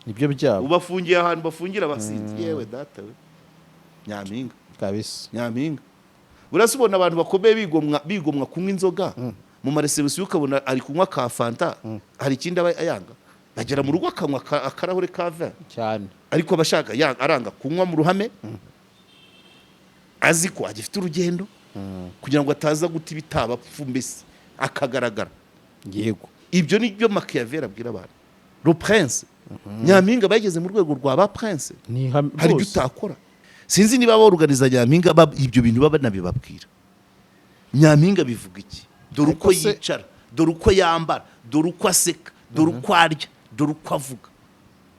nibyo byabo ubafungiye ahantu bafungira abasinzi yewe data we Nyampinga kabisa Nyampinga urasubona abantu bakomeye bigomwa kunywa inzoga mu maresebusi ukabona ari kunywa ka fanta hari ikindi aba ayanga bagera mu rugo akanywa akarahure ka vin cyane ariko abashaka aranga kunywa mu ruhame azi ko agifite urugendo kugira ngo ataza guta ibitaba pfumbese akagaragara yego ibyo ni byo Machiavelli abwira abantu le prince Nyampinga bageze mu rwego rwa ba prince hari ibyo utakora sinzi niba baorganiza Nyampinga ibyo bintu baba nabibabwira Nyampinga bivuga iki dore uko yicara dore uko yambara dore uko aseka dore uko arya dore uko avuga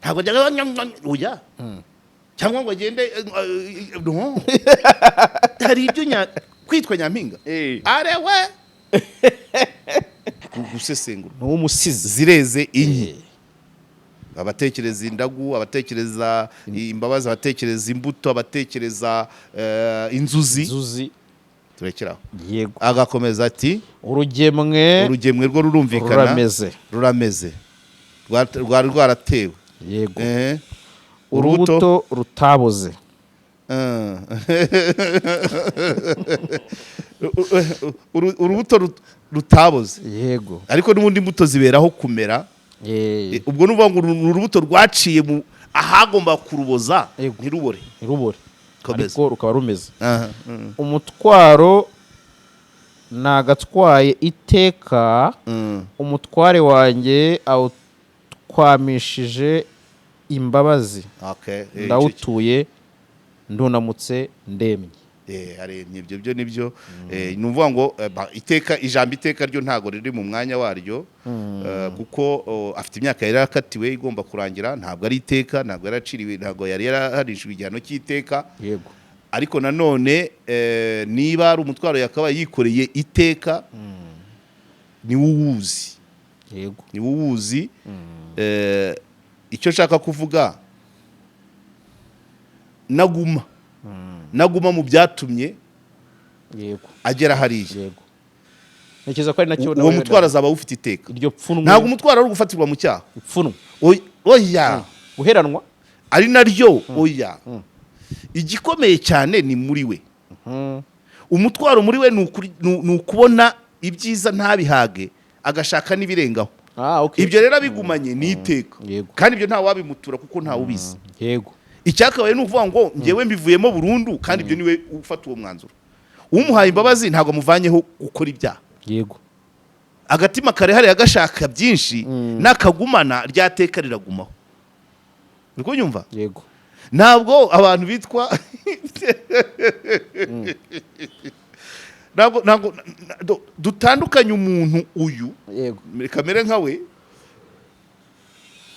ntabwo oya cyangwa ngo agende no hari ibyo kwitwa Nyampinga arewe gusesengura no umusizi zireze inyi abatekereza indagu abatekereza imbabazi abatekereza imbuto abatekereza inzuzi turekeraho yego agakomeza ati urugemwe rwo rurumvikana rurameze rwari rwaratewe yego urubuto rutaboze urubuto rutaboze yego ariko n'ubundi imbuto ziberaho kumera ubwo nuvuga ngo urubuto rwaciye mu ahagomba kuruboza ntirubore ariko rukaba rumeze umutwaro nagatwaye iteka umutware wanjye awutwamishije imbabazi ndawutuye ndunamutse ndemye ibyo byo nibyo ni ukuvuga ngo ijambo iteka ryo ntabwo riri mu mwanya waryo kuko afite imyaka yari yarakatiwe igomba kurangira ntabwo ari iteka ntabwo yaraciriwe ntabwo yari yarahanishijwe igihano cy'iteka yego ariko nanone niba ari umutwaro yakaba yikoreye iteka niwe uwuzi yego niwe uwuzi icyo nshaka kuvuga naguma mu byatumye yego agera hariya yego ntekereza ko ari nacyo uwo mutwaro azaba ufite iteka iryo pfunwe ntabwo umutwaro ari gufatirwa mu cyaha pfunwe oya guheranwa ari naryo oya igikomeye cyane ni muri we umutwaro muri we ni ukubona ibyiza ntabihage agashaka n'ibirengaho ibyo rero abigumanye ni iteka kandi ibyo ntawe wabimutura kuko ntawe ubizi yego icyakabaye ni ukuvuga ngo ngewe mbivuyemo burundu kandi ibyo niwe ufata uwo mwanzuro umuhaye imbabazi ntabwo amuvanyeho gukora ibyaha yego agatima karehare agashaka byinshi n'akagumana ryateka riragumaho niko nyumva yego ntabwo abantu bitwa ntabwo dutandukanye umuntu uyu kamere nkawe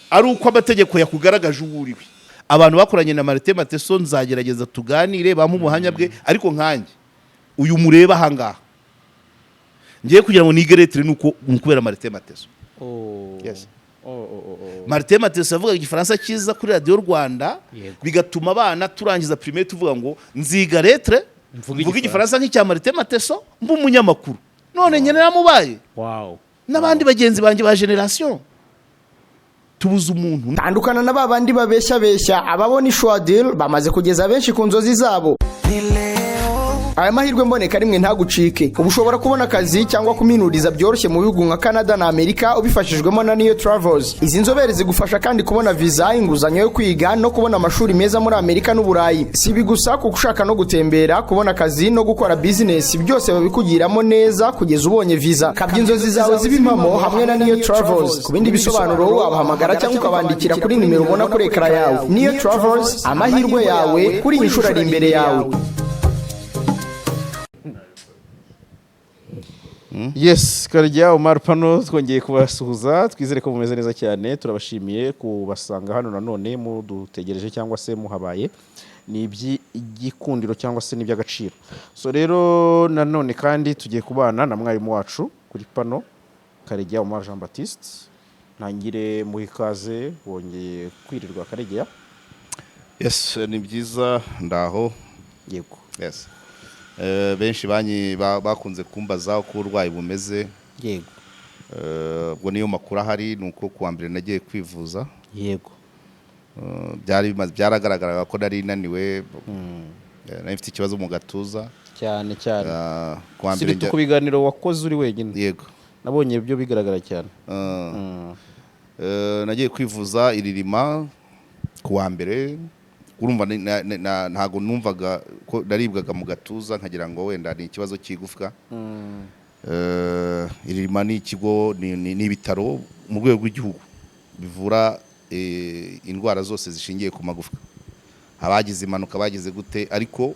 ari uko amategeko yakugaragaje uwo uriwe abantu bakoranye na Martin Mateso nzagerageza tuganire bamu ubuhamya bwe ariko nkanjye uyu mureba ahangaha ngiye kugira ngo nigeretere nuko kubera Martin Mateso yes Martin Mateso avuga igifaransa cyiza kuri radio Rwanda bigatuma abana turangiza primaire tuvuga ngo nziga lettre mvuga igifaransa nk'icya Martin Mateso mba umunyamakuru none nyene namubaye n'abandi bagenzi banje ba generation tubuza umuntu tandukana na babandi babeshya ababona ishwadil bamaze kugeza benshi ku nzozi zabo aya mahirwe mboneka rimwe ntagucike ubu ushobora kubona akazi cyangwa kuminuriza byoroshye mu bihugu nka Canada na Amerika ubifashijwemo na Niyo Travels izi nzobere zigufasha kandi kubona visa inguzanyo yo kwiga no kubona amashuri meza muri Amerika n'Uburayi si ibi gusa kuko ushaka no gutembera kubona akazi no gukora business byose babikugiramo neza kugeza ubonye visa kabya inzozi zawe zibimamo hamwe na Niyo Travels ku bindi bisobanuro wabahamagara cyangwa ukabandikira kuri nimero ubona kuri ekara yawe Niyo Travels amahirwe yawe kuri inshuro ari imbere yawe. Yes, Karya Omar Pano twongeye kubasuhuza twizere ko mumeze neza cyane turabashimiye kubasanga hano nanone mudutegereje cyangwa se muhabaye ni iby'igikundiro cyangwa se n'iby'agaciro. So rero nanone kandi tugiye kubana na mwarimu wacu kuri Pano Karya Omar Jean Baptiste ntangire mu ikaze wongeye kwirirwa Karya. Yes, ni byiza ndaho yego. Yes. Benshi bakunze kumbaza uko urwayi bumeze yego ubwo niyo makuru ahari nuko kuwa mbere nagiye kwivuza yego byaragaragaraga ko nari naniwe nari mfite ikibazo mu gatuza cyane cyane kuwa mbere ku biganiro wakoze uri wenyine. Yego, nabonye ibyo bigaragara cyane. nagiye kwivuza iririma kuwa mbere, urumva ntago numvaga ko naribwaga mu gatuza nkagira ngo wenda ni ikibazo cy'igufwa. Iririma ni ikigo, ni ibitaro mu rwego rw'igihugu bivura indwara zose zishingiye ku magufwa, abagize impanuka bagize gute, ariko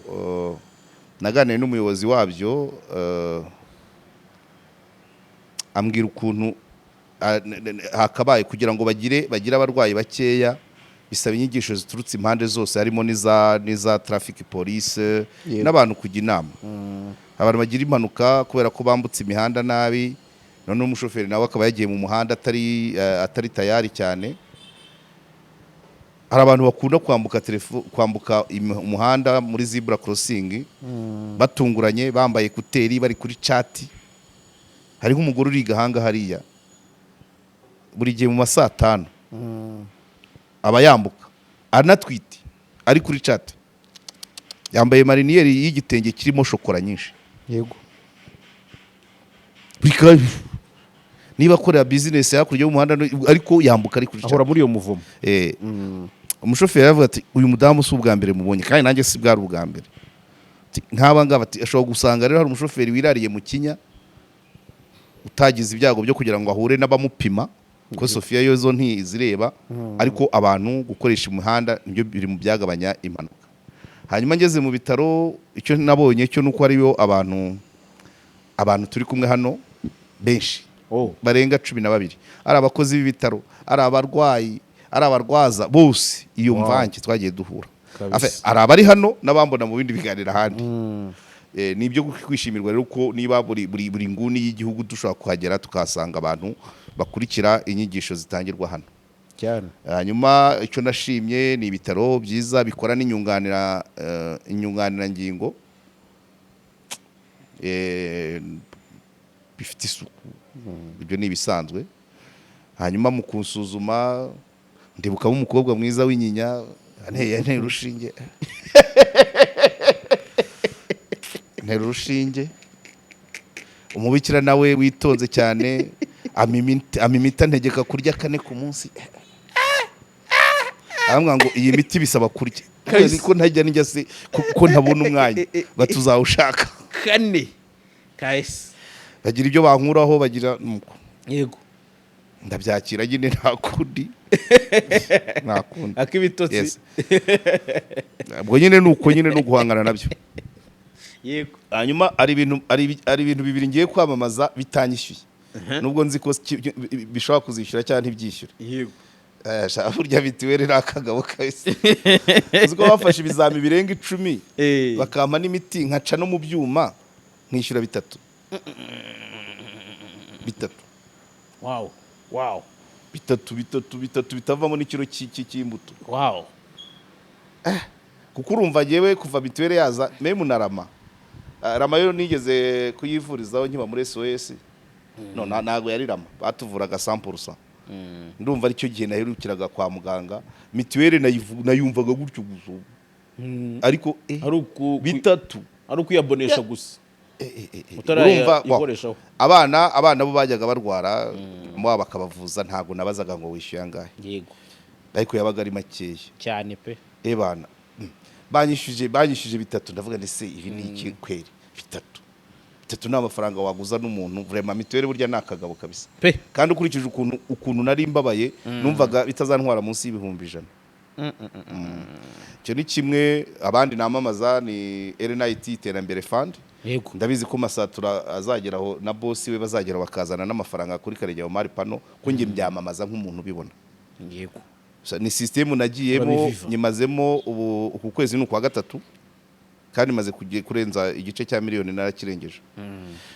naganiriye n'umuyobozi wabyo ambwira ukuntu hakabaye kugira ngo bagire abarwayi bakeya bisaba inyigisho ziturutse impande zose, harimo n'iza traffic police n'abantu kujya inama. Abantu bagira impanuka kubera ko bambutse imihanda nabi, none umushoferi nawe akaba yagiye mu muhanda atari tayari cyane. Hari abantu bakunda kwambuka umuhanda muri zebra crossing batunguranye, bambaye kuteri, bari kuri chat. Hariho umugore uri gahanga hariya buri gihe mu masaa 5 aba yambuka anatwite, ari kuri chat, yambaye mariniyeri y'igitenge kirimo shokora nyinshi. Yego, niba akorera business hakurya y'umuhanda ariko yambuka ari kuri chat, ahora muri iyo muvumo. Umushoferi yavuga ati uyu mudamu si ubwa mbere mubonye, kandi nanjye si bwari ubwa mbere. Nk'aba ngaba ati ashobora gusanga rero hari umushoferi wirariye mu kinya utagize ibyago byo kugira ngo ahure n'abamupima, ko Sofia yo zo ntizireba, ariko abantu gukoresha umuhanda nibyo biri mu byagabanya impanuka. Hanyuma ngeze mu bitaro, icyo nabonye cyo nuko ariyo abantu turi kumwe hano benshi barenga 12, ari abakozi b'ibitaro, ari abarwayi, ari abarwaza, bose iyo mvange twagiye duhura. Ari abari hano n'abambona mu bindi biganira ahandi. Nibyo kwishimirwa rero ko niba buri nguni y'igihugu dushobora kuhagera tukasanga abantu bakurikira inyigisho zitangirwa hano cyane. Hanyuma icyo nashimye ni ibitaro byiza bikora inyunganirangingo bifite isuku, ibyo ni ibisanzwe. Hanyuma mu kunsuzuma ndibukamo umukobwa mwiza w'inyinya anteye urushinge urushinge, umubikira nawe witonze cyane, amimita ntegeka kurya 4 ku munsi. Amwa ngo iyi miti bisaba kurya, ko ntajya njya se kuko ntabona umwanya, batuzawushaka 4 kahise bagira ibyo bankuraho, bagira nuko. Yego, ndabyakira nyine ntakundi akibitotsi. Ubwo nyine nuko nyine no guhangana nabyo. Yego, hanyuma ari ibintu bibiri ngiye kwamamaza bitanyishyuye, nubwo nzi ko bishobora kuzishyura cyangwa ntibyishyura. Yego, burya mituweli nakagabo kahise. Uziko bafashe ibizami birenga 10 bakampa n'imiti nkaca no mu byuma nkishyura 3. Wow. bitatu bitavamo n'ikiro cy'imbuto. Wow. Kuko urumva ngewe kuva mituweli yaza memu na Rama yo nigeze kuyivurizaho nkiba muri SOS. No ntago yari Rama, batuvuraga 100%. Ndumva aricyo gihe naherukiraga kwa muganga, mituweli nayumvaga gutyo gusa. Ariko bitatu ari ukuyabonesha gusa. Urumva abana bo bajyaga barwara mu bakabavuza, ntago nabazaga ngo wishyuye angahe. Yego, ariko yabaga ari makeya cyane pe. Bana banyishije 3, ndavuga nti se ibi ni iki kweri? 3 ni amafaranga waguza n'umuntu. Vraiment mituweli burya nakagabo kabisa pe, kandi ukurikije ukuntu nari mbabaye numvaga bitazantwara munsi y'ibihumbi 100. Cyo ni kimwe. Abandi namamaza ni RNIT iterambere fund. Yego, ndabizi ko Masatura azageraho na boss we bazagera bakazana n'amafaranga kuri Karegeya Omar Pano, ko ngiye mbyamamaza nk'umuntu ubibona. Yego, ni system nagiyemo, nyimazemo uku kwezi n'ukwa 3, kandi maze kurenza igice cya miliyoni narakirengeje.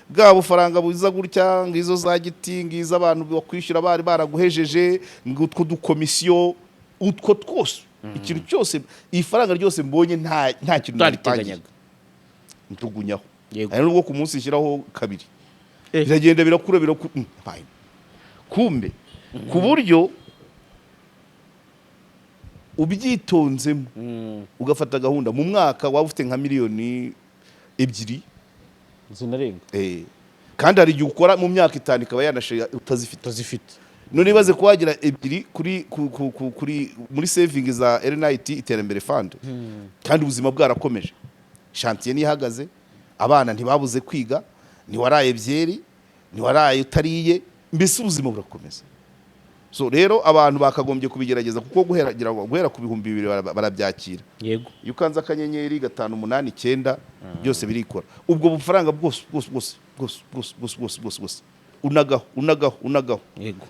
Bwa bufaranga buza gutya, ngizo za giti, ngiza abantu bakwishyura bari baraguhejeje, ngutwo dukomisiyo, utwo twose, ikintu cyose, ifaranga ryose mbonye nta kintu nariteganyaga ntugunyaho. Ari nubwo ku munsi ishyiraho 2 biragenda birakura kumbe ku buryo ubyitonzemo ugafata gahunda mu mwaka waba ufite nka miliyoni 2 zinarenga kandi hari igihe ukora mu myaka 5 ikaba yanashira utazifite none ibaze ko wagira 2 kuri muri saving za RNIT iterambere fund kandi ubuzima bwarakomeje chantier ni ihagaze abana ntibabuze kwiga ntiwaraye byeri ntiwaraye utariye mbese ubuzima burakomeza so rero abantu bakagombye kubigerageza kuko guhera ku bihumbi 2 barabyakira yego iyo ukanze akanyenyeri 589 byose birikora ubwo bufaranga bwose unagaho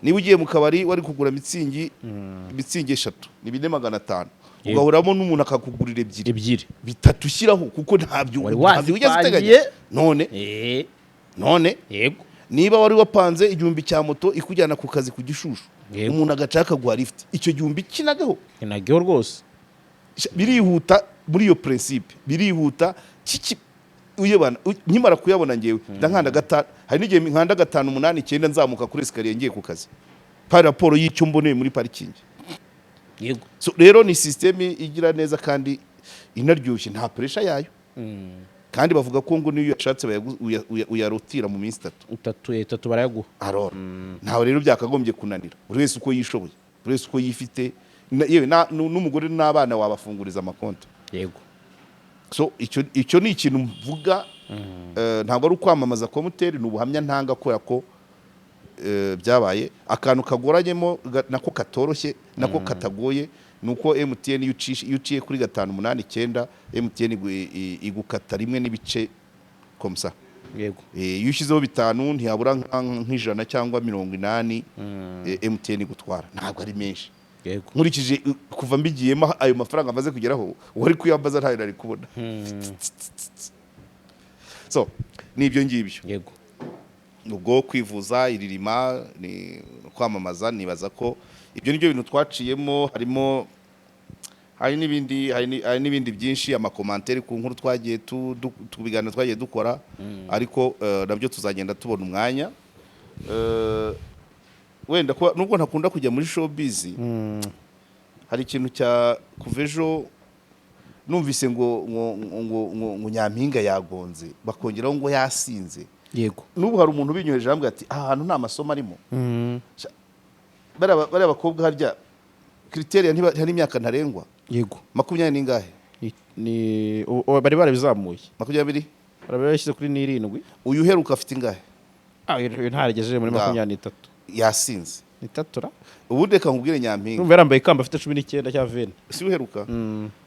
niba ugiye mu kabari wari kugura mitsingi 3 ni 4,500 ugahuramo n'umuntu akakugurira 2 bitatu ushyiraho kuko ntabyo ugeze uteganya none yego niba wari wapanze igihumbi cya moto ikujyana ku kazi ku gishushu umuntu agacaka guha lift icyo gihumbi kinagaho rwose birihuta muri iyo principe birihuta uyebana nkimara kuyabona ngewe ndankanda gatanu hari n'igihe nkanda 5,8,9 nzamuka kuri escalier ngiye ku kazi par rapport y'icyo mboneye muri parking yego so rero ni system igira neza kandi inaryoshye nta pressure yayo kandi bavuga ko ngo niyo yashatse uyarotira mu minsi 3 barayaguha arora ntawe rero byakagombye kunanira buri wese uko yishoboye buri wese uko yifite yewe n'umugore n'abana wabafunguriza amakonto yego so icyo ni ikintu mvuga ntabwo ari ukwamamaza komuteri n'ubuhamya ntanga kubera ko byabaye akantu kagoranyemo nako katoroshye nako katagoye nuko MTN iyo uciye kuri 589 MTN igukata rimwe n'ibice komsa yego iyo ushyizeho 5 ntiyabura nk'ijana cyangwa 80 MTN gutwara ntabwo ari menshi yego nkurikije kuva mbigiyemo ayo mafaranga amaze kugeraho wari kuyambaza ntayo nari kubona so nibyo ngibyo yego ubwo kwivuza iririma ni kwamamaza nibaza ko ibyo nibyo bintu twaciyemo harimo hari n'ibindi byinshi amakomantere ku nkuru twagiye tubiganira twagiye dukora ariko nabyo tuzagenda tubona umwanya wenda nubwo ntakunda kujya muri showbiz hari ikintu cya kuvejo numvise ngo Nyampinga yagonze bakongeraho ngo yasinze yego n'ubu hari umuntu ubinyoheje hamwe ati ahantu nta masomo arimo bari abakobwa harya criteria ntihari imyaka ntarengwa yego 20 ningahe ni bari barabizamuye 20 barabishyize kuri 7 uyu uheruka afite ingahe ntaragejeje muri 23 yasinze ni 3 ubundi reka nkubwire Nyampinga numva yarambaye ikamba afite 19 cya 20 si uheruka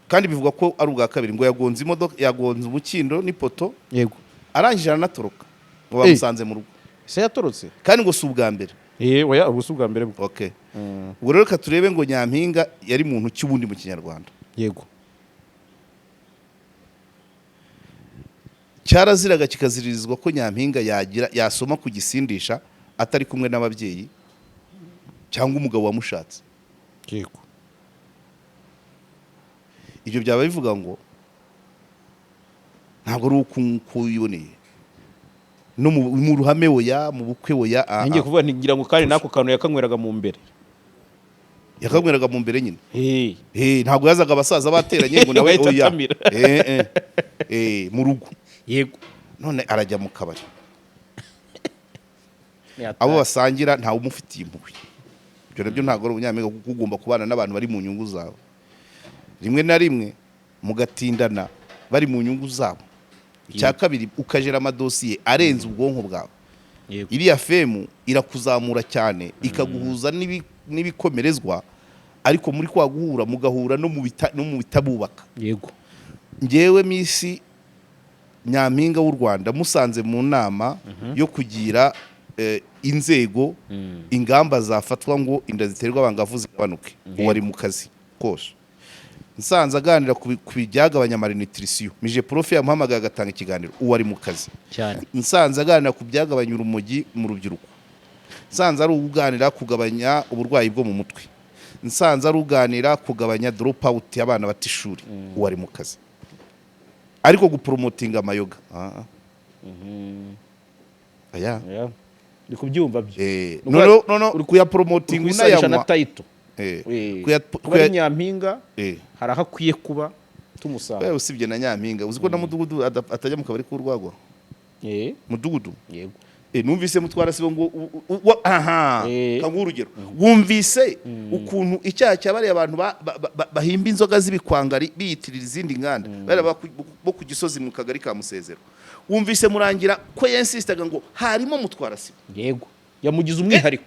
kandi bivuga ko ari ubwa kabiri ngo yagonze imodoka yagonze umukindo n'ipoto yego arangije aranatoroka ngo bamusanze mu rugo se yatorotse kandi ngo si ubwa mbere oya ubusu bwa mbere bwo okay ubwo rero katurebe ngo Nyampinga yari muntu cy'ubundi mu Kinyarwanda yego cyaraziraga kikaziririzwa ko Nyampinga yasoma ku gisindisha atari kumwe n'ababyeyi cyangwa umugabo wamushatse yego ibyo byaba bivuga ngo ntabwo ari uko yiboneye no mu ruhame oya mu bukwe oya ngiye kuvuga ngira ngo kandi nako kantu yakanyweraga mu mbere nyine ntabwo yazaga abasaza bateranye ngo nawe oya mu rugo yego none arajya mu kabari abo basangira ntawe umufitiye impuhwe ibyo nabyo ntabwo ari Umunyampinga kuko ugomba kubana n'abantu bari mu nyungu zawe rimwe na rimwe mugatindana bari mu nyungu zabo icya kabiri ukajera amadosiye arenze ubwonko bwawe iriya femu irakuzamura cyane ikaguhuza n'ibikomerezwa ariko muri kwa guhura mugahura no mu bitabubaka yego ngewe misi Nyampinga w'u Rwanda musanze mu nama yo kugira inzego ingamba zafatwa ngo inda ziterwa abangavu zigabanuke wari mu kazi kose nsanze aganira ku byagabanya malnutrition mije prof yamuhamagaye agatanga ikiganiro uwari mu kazi cyane nsanze aganira ku byagabanya urumogi mu rubyiruko nsanze ari uganira kugabanya uburwayi bwo mu mutwe nsanze ari uganira kugabanya drop out y'abana batishuri uwari mu kazi ariko gupromotinga amayoga aya ndi kubyumva byo no uri kuya promoting unayanywa kuba ari Nyampinga hari aho akwiye kuba tumusanga. Usibye na Nyampinga uzi ko na mudugudu atajya mu kabari k'urwagwa mudugudu yego numvise mutwara sibo ngo kangu urugero wumvise ukuntu icyaha cyabariye abantu bahimba inzoga z'ibikwangari biyitirira izindi nganda bari bo ku Gisozi mu kagari ka Musezero wumvise murangira ko yensistaga ngo harimo mutwara sibo yego yamugize umwihariko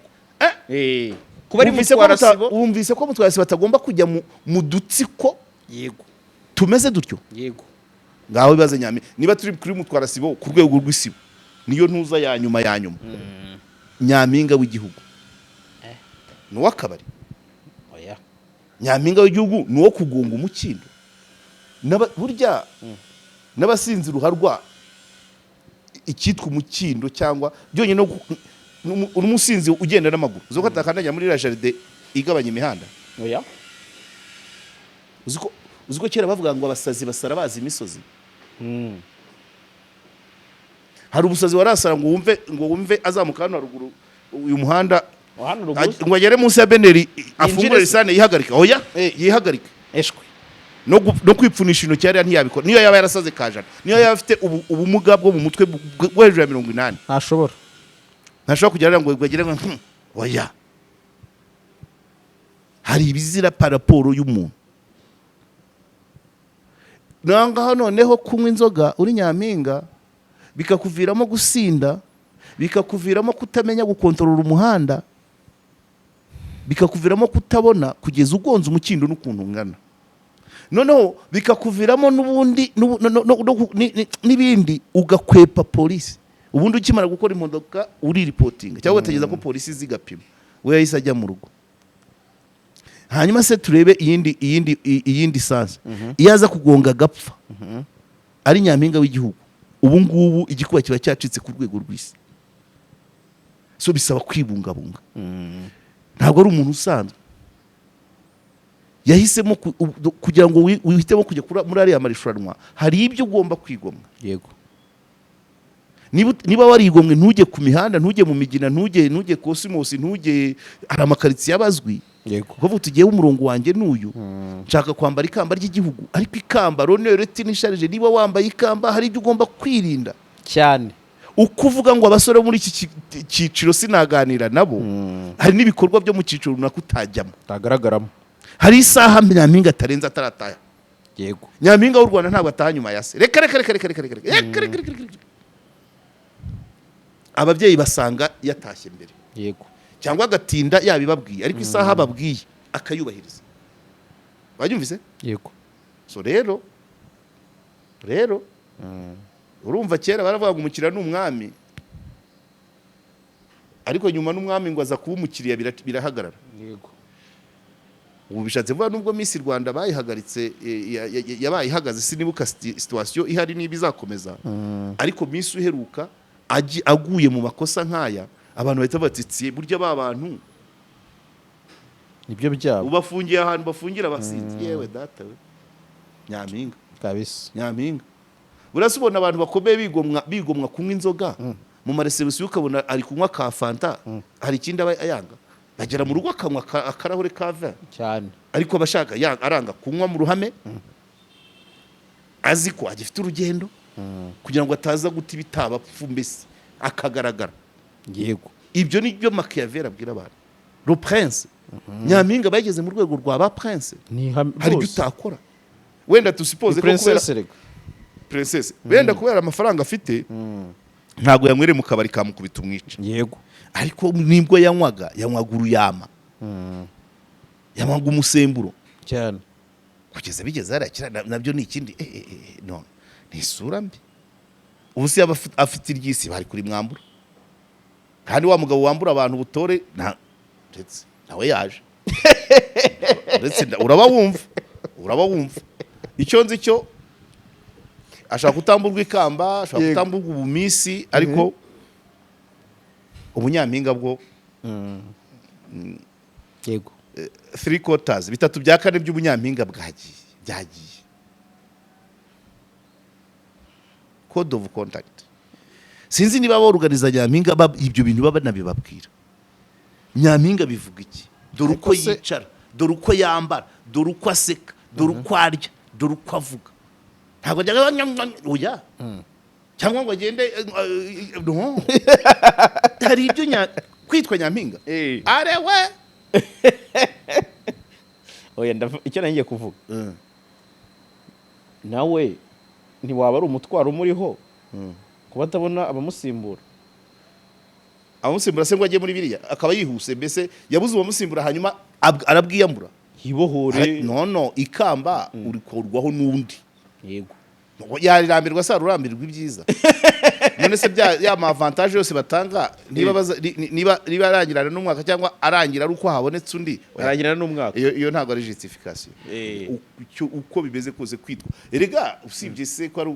kuba ari mutwara sibo wumvise ko mutwara sibo atagomba kujya mu dutsiko yego tumeze dutyo yego ngaho bibaze Nyampinga niba turi kuri mutwara sibo ku rwego rw'isibo niyo ntuza ya nyuma Nyampinga w'igihugu nuwa kabari oya Nyampinga w'igihugu nuwo kugunga umukindo burya n'abasinzi ruharwa ikitwa umukindo cyangwa byonye no umusinzi ugenda n'amaguru uzo ko atakandanya muri la jaride igabanya imihanda oya uziko kera bavuga ngo abasazi basara bazi imisozi hari ubusazi warasara ngo wumve azamuka hano haruguru uyu muhanda ngo agere munsi ya beneri afungure lisane yihagarika oya yihagarika eshwe no kwipfunisha intoki yari ntiyabikora niyo yaba yarasaze kajana niyo yaba afite ubumuga bwo mu mutwe bwo hejuru ya 80 ntashobora kugera ngo agere ngo oya hari ibizira paraporo y'umuntu nanga noneho kunywa inzoga uri Nyampinga bikakuviramo gusinda bikakuviramo kutamenya gukontorora umuhanda bikakuviramo kutabona kugeza ugonze umukindo n'ukuntu ungana noneho bikakuviramo n'ubundi n'ibindi ugakwepa polisi ubundi ukimara gukora imodoka uri reporting cyangwa ugategeza ko polisi zigapima we yahise ajya mu rugo hanyuma se turebe iyindi sansa iyaza kugonga gapfa ari Nyampinga w'igihugu ubu ngubu igikuba kiba cyacitse ku rwego rw'isi so bisaba kwibungabunga ntabwo ari umuntu usanzwe yahisemo kugira ngo wihitemo kujya muri ariya marushanwa hari ibyo ugomba kwigomwa yego niba warigomwe ntujye ku mihanda ntujye mu migina ntujye Cosmos ntujye hari amakaritsiye abazwi yego kuvuga tugiye umurongo wanjye n'uyu nshaka kwambara ikamba ry'igihugu ariko ikamba ronereti nisharije niba wambaye ikamba hari ibyo ugomba kwirinda cyane ukuvuga ngo abasore muri iki cyiciro sinaganira nabo hari n'ibikorwa byo mu cyiciro runaka utajyamo tagaragaramo hari isaha Nyampinga atarenza atarataya yego Nyampinga w'u Rwanda ntabwo ataha nyuma ya se reka ababyeyi basanga yatashye mbere yego cyangwa agatinda yabibabwiye ariko isaha babwiye akayubahiriza babyumvise yego so rero urumva kera baravuga ngo umukiriya ni umwami ariko nyuma n'umwami ngo aza kuba umukiriya birahagarara yego ubu bishatse vuba nubwo Miss Rwanda bayihagaritse yabaye ihagaze sinibuka situation ihari niba izakomeza ariko Miss uheruka aguye mu makosa nkaya abantu bahita batsitsiye burya bantu nibyo byabo ubafungiye ahantu bafungira abasinzi yewe data we Nyampinga kabisa Nyampinga urasubona abantu bakomeye bigomwa kunywa inzoga mu maresebusiyo ukabona ari kunywa ka fanta hari ikindi aba ayanga bagera mu rugo akanywa akarahure ka vin cyane ariko abashaka aranga kunywa mu ruhame azi ko agifite urugendo kugira ngo ataza guta ibitaba pfumbese akagaragara yego ibyo ni byo Machiavelli abwira abantu le prince Nyampinga bageze mu rwego rwa ba prince hari ibyo utakora wenda tusipoze ko kubera princess wenda kubera amafaranga afite ntago yamwere mu kabari kamukubita umwica yego ariko nibwo yanywaga uruyama yanywaga umusemburo cyane kugeza bigeze harakira nabyo ni ikindi no ni isura mbi ubu si afite iryisi bari kuri mwambura kandi wa mugabo wambura abantu butore ndetse nawe yaje ndetse uraba wumva icyo nzi cyo ashaka kutamburwa ikamba ashaka kutamburwa ubumisi ariko ubunyampinga bwo yego 3/4 bitatu bya kane by'ubunyampinga byagiye code of contact sinzi niba baruganiza Nyampinga ibyo bintu baba nabibabwira Nyampinga bivuga iki dore uko yicara dore uko yambara, dore uko aseka, dore uko arya, dore uko avuga. Ntabwo ajya oya cyangwa ngo agende no hari ibyo kwitwa Nyampinga arewe oya icyo nangiye kuvuga nawe ntiwaba ari umutwaro umuriho kuba atabona abamusimbura se ngo ajye muri biriya akaba yihuse, mbese yabuze uwamusimbura hanyuma arabwiyambura hibohore no ikamba urikorwaho n'undi. yego yarirambirwa sa rurambirwa ibyiza none se ya ma avantage yose batanga niba arangirana n'umwaka cyangwa arangira ari uko habonetse undi arangirana n'umwaka iyo ntabwo ari justification uko bimeze kose kwitwa erega usibye se ko ari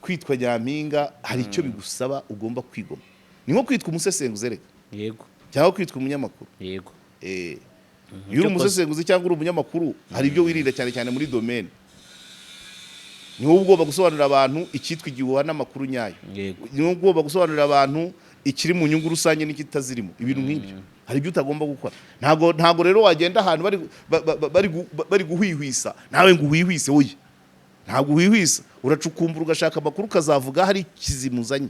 kwitwa Nyampinga hari icyo bigusaba ugomba kwigoma. Ni nko kwitwa umusesenguzi reka yego cyangwa kwitwa umunyamakuru yego iyo uri umusesenguzi cyangwa uri umunyamakuru hari ibyo wirinda cyane cyane muri domaine. Ni wowe ugomba gusobanurira abantu icyitwa igihuha n'amakuru nyayo. Ni wowe ugomba gusobanurira abantu ikiri mu nyungu rusange n'ikitazirimo, ibintu nk'ibyo. Hari ibyo utagomba gukora. Ntago rero wagenda ahantu bari guhwihwisa nawe ngo uhwihwise oya. Ntago uhwihwisa, uracukumbura ugashaka amakuru ukazavuga hari kizimuzanye.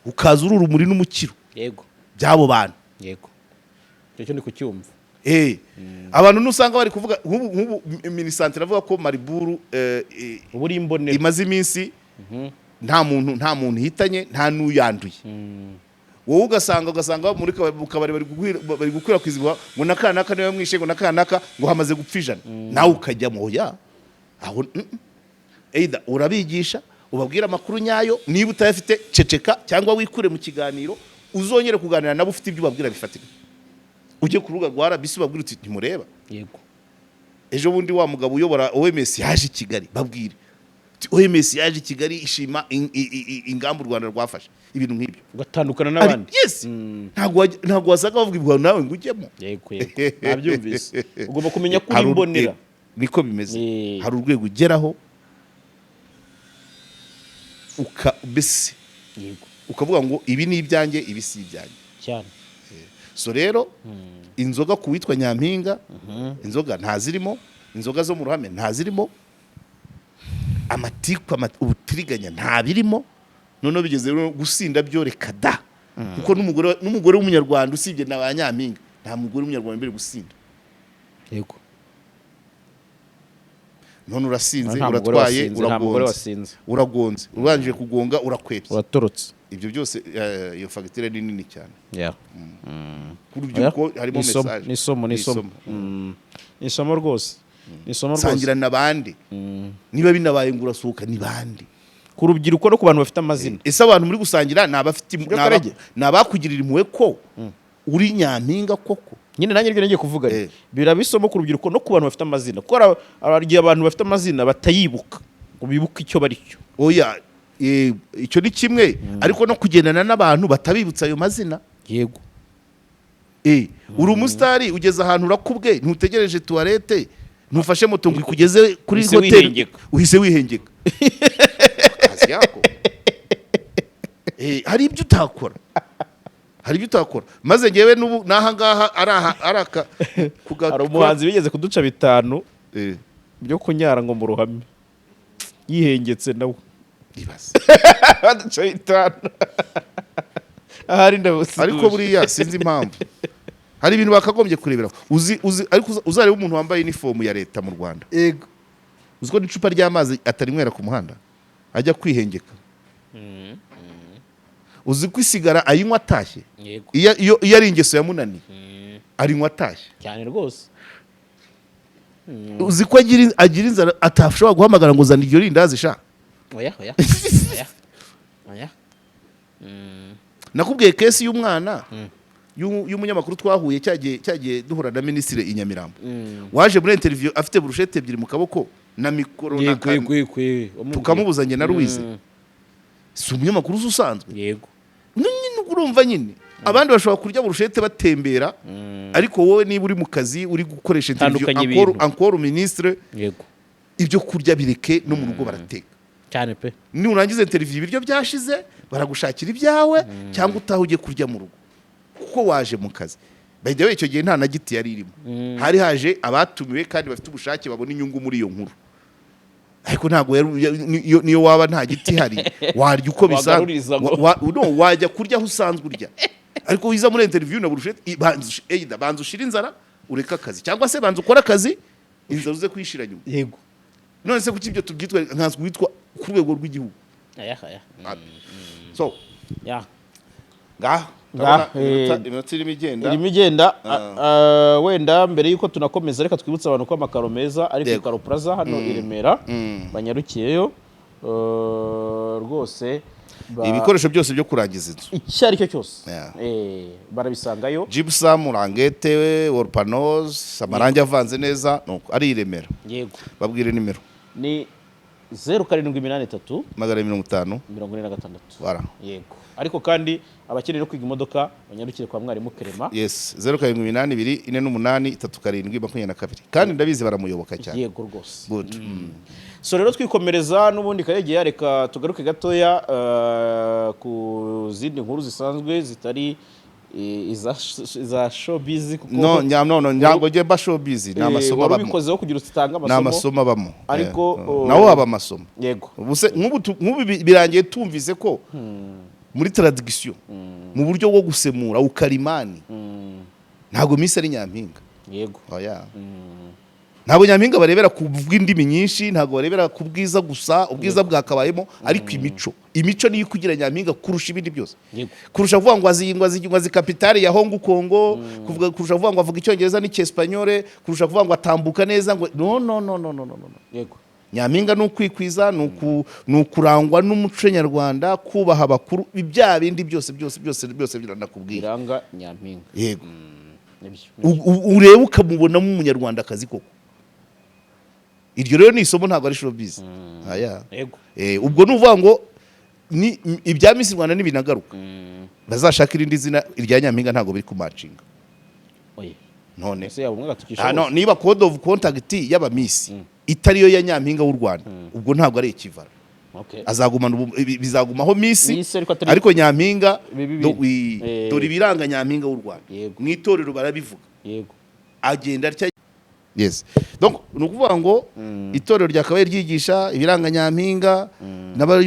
Ukaza urumuri n'umukiro. Yego. Byabo bantu. Yego. Cyo ni kucyumva. Abantu nusanga bari kuvuga nk'ubu Minisante avuga ko Mariburu uburi imbonera imaze iminsi nta muntu hitanye nta nuyanduye. Wowe ugasanga muri kabari bari gukwirakwiza ngo nakanaka niwe mwishe ngo nakanaka ngo hamaze gupfa ijana nawe ukajyamo oya aho either urabigisha ubabwira amakuru nyayo, niba utayafite ceceka cyangwa wikure mu kiganiro uzongere kuganira nabo ufite ibyo ubabwira bifatika. Ujye ku rubuga rwa RBC babwira uti ntimureba. Yego. Ejo bundi wa mugabo uyobora OMS yaje i Kigali babwire. OMS yaje i Kigali ishima ingamba u Rwanda rwafashe. Ibintu nk'ibyo. Ugatandukana n'abandi. Yes. Ntago wasaga bavuga ibyo nawe ngo ujyemo. Yego. Nabyumvise. Ugomba kumenya ko imbonera. Niko bimeze. Hari urwego ugeraho bese. Yego. Ukavuga ngo ibi ni ibyanjye ibi si ibyanjye. Cyane. So rero inzoga kuwitwa Nyampinga inzoga ntazirimo, inzoga zo mu ruhame ntazirimo, amatiku ubutiriganya ntabirimo, none bigeze gusinda byo reka da kuko n'umugore w'umunyarwanda usibye na ba Nyampinga nta mugore w'umunyarwanda mbere gusinda. Yego. None urasinze uratwaye uragonze urangije kugonga urakwepye uratorotse. Ibyo byose iyo fagitire ni nini cyane. Yeah. Kurubyiruko harimo message. Nisomo rwose. Sangira nabandi. Niba binabaye ngo urasuka ni bandi. Ku rubyiruko no ku bantu bafite amazina. Ese abantu muri gusangira nabakugirira impuhwe ko uri Nyampinga koko. Nyine nanjye ngiye kuvuga birabisomo ku rubyiruko no ku bantu bafite amazina. Kuko abarya abantu bafite amazina batayibuka ngo bibuke icyo bari cyo. Oya icyo ni kimwe ariko no kugendana n'abantu batabibutsa ayo mazina. Yego. Uri umusitari ugeze ahantu urakubwe ntutegereje toilette ntufashe moto ngo ikugeze kuri hotel uhise wihengeka. Kazi yako. Hari ibyo utakora. Maze ngewe n'ubu naha ngaha araka hari umuhanzi bigeze kuduca 5 byo kunyara ngo mu ruhame yihengetse nawe ibaze baduca 5 ahari ndabusi. Ariko buriya sinzi impamvu hari ibintu bakagombye kurebera ariko uzareba umuntu wambaye uniform ya leta mu Rwanda. Yego. Uziko n'icupa ry'amazi atarinywera ku muhanda ajya kwihengeka. Uzi kwisigara ayinywa atashye. Yego. Iyo ari ingeso yamunaniye arinywa atashye cyane rwose. Uzi ko agira inzara atashobora guhamagara ngo zana iryo rindazi sha. Oya. Nakubwiye kesi y'umwana y'umunyamakuru twahuye cyagiye duhura na ministre i Nyamirambo. Waje muri interview afite burushete ebyiri mu kaboko na mikoro na tukamubuzanye na Louise. Si umunyamakuru usanzwe. Yego. Nyine urumva nyine abandi bashobora kurya burushete batembera ariko wowe niba uri mu kazi uri gukoresha interview encore ministre. Yego. Ibyo kurya bireke no mu rugo barateka cyane pe. Ni urangiza interview ibiryo byashize baragushakira ibyawe cyangwa utahugiye kurya mu rugo kuko waje mu kazi. by the way icyo gihe nta na giti yari irimo hari haje abatumiwe kandi bafite ubushake babona inyungu muri iyo nkuru ariko ntabwo niyo waba nta giti hari warya uko bisanzwe wajya kurya aho usanzwe urya ariko wiza muri interview na burusheti banza ushira inzara ureka akazi cyangwa se banza ukora akazi inzara uze kwishira nyuma yego none se kuki ibyo tubyitwa nkanswe witwa ku rwego rw'igihugu so iminota irimo igenda wenda mbere y'uko tunakomeza reka twibutse abantu ko amakaro meza ari ku Karo Plaza hano i Remera banyarukiyeyo rwose ibikoresho byose byo kurangiza inzu icyo ari cyo cyose barabisangayo gypsum rangete wall panels amarangi avanze neza nuko ari i Remera yego babwire nimero ni 0783 450 46 yego ariko kandi abakeneye no kwiga imodoka banyarukire kwa mwarimu Kerema yes 0782 kandi ndabizi baramuyoboka cyane yego rwose good so rero twikomereza n'ubundi karegeye reka tugaruke gatoya ku zindi nkuru zisanzwe zitari iza showbiz kuko no nyango je ba showbiz ni amasomo abamo bikozeho kugira utanga amasomo ni amasomo abamo ariko nawo aba amasomo yego nk'ubu birangiye tumvise ko muri tradiction mu buryo bwo gusemura ukarimani ntago Miss ari Nyampinga yego oya ntabwo Nyampinga barebera ku bw'indimi nyinshi ntabwo barebera ku bwiza gusa ubwiza bwakabayemo ariko imico niyo kugira Nyampinga kurusha ibindi byose kurusha kuvuga ngo azi kapitali ya Hong Kong kurusha kuvuga ngo avuga icyongereza n'icyespanyole kurusha kuvuga ngo atambuka neza ngo no yego Nyampinga n'ukwikwiza n'ukurangwa n'umuco nyarwanda kubaha abakuru ibya bindi byose biranakubwira biranga Nyampinga yego urebe ukamubonamo umunyarwandakazi koko iryo rero ni isomo ntabwo ari showbiz yego ubwo nuvuga ngo ni ibya Miss Rwanda n'ibinagaruka bazashaka irindi zina irya Nyampinga ntabwo biri ku matching none niba code of contact y'aba Miss itariyo ya Nyampinga w'u Rwanda ubwo ntabwo ari ikivara azagumana bizagumaho Miss ariko Nyampinga dore ibiranga Nyampinga w'u Rwanda mu itorero barabivuga agenda atya yes donc nukuvuga ngo itorero ryakabaye ryigisha ibiranga Nyampinga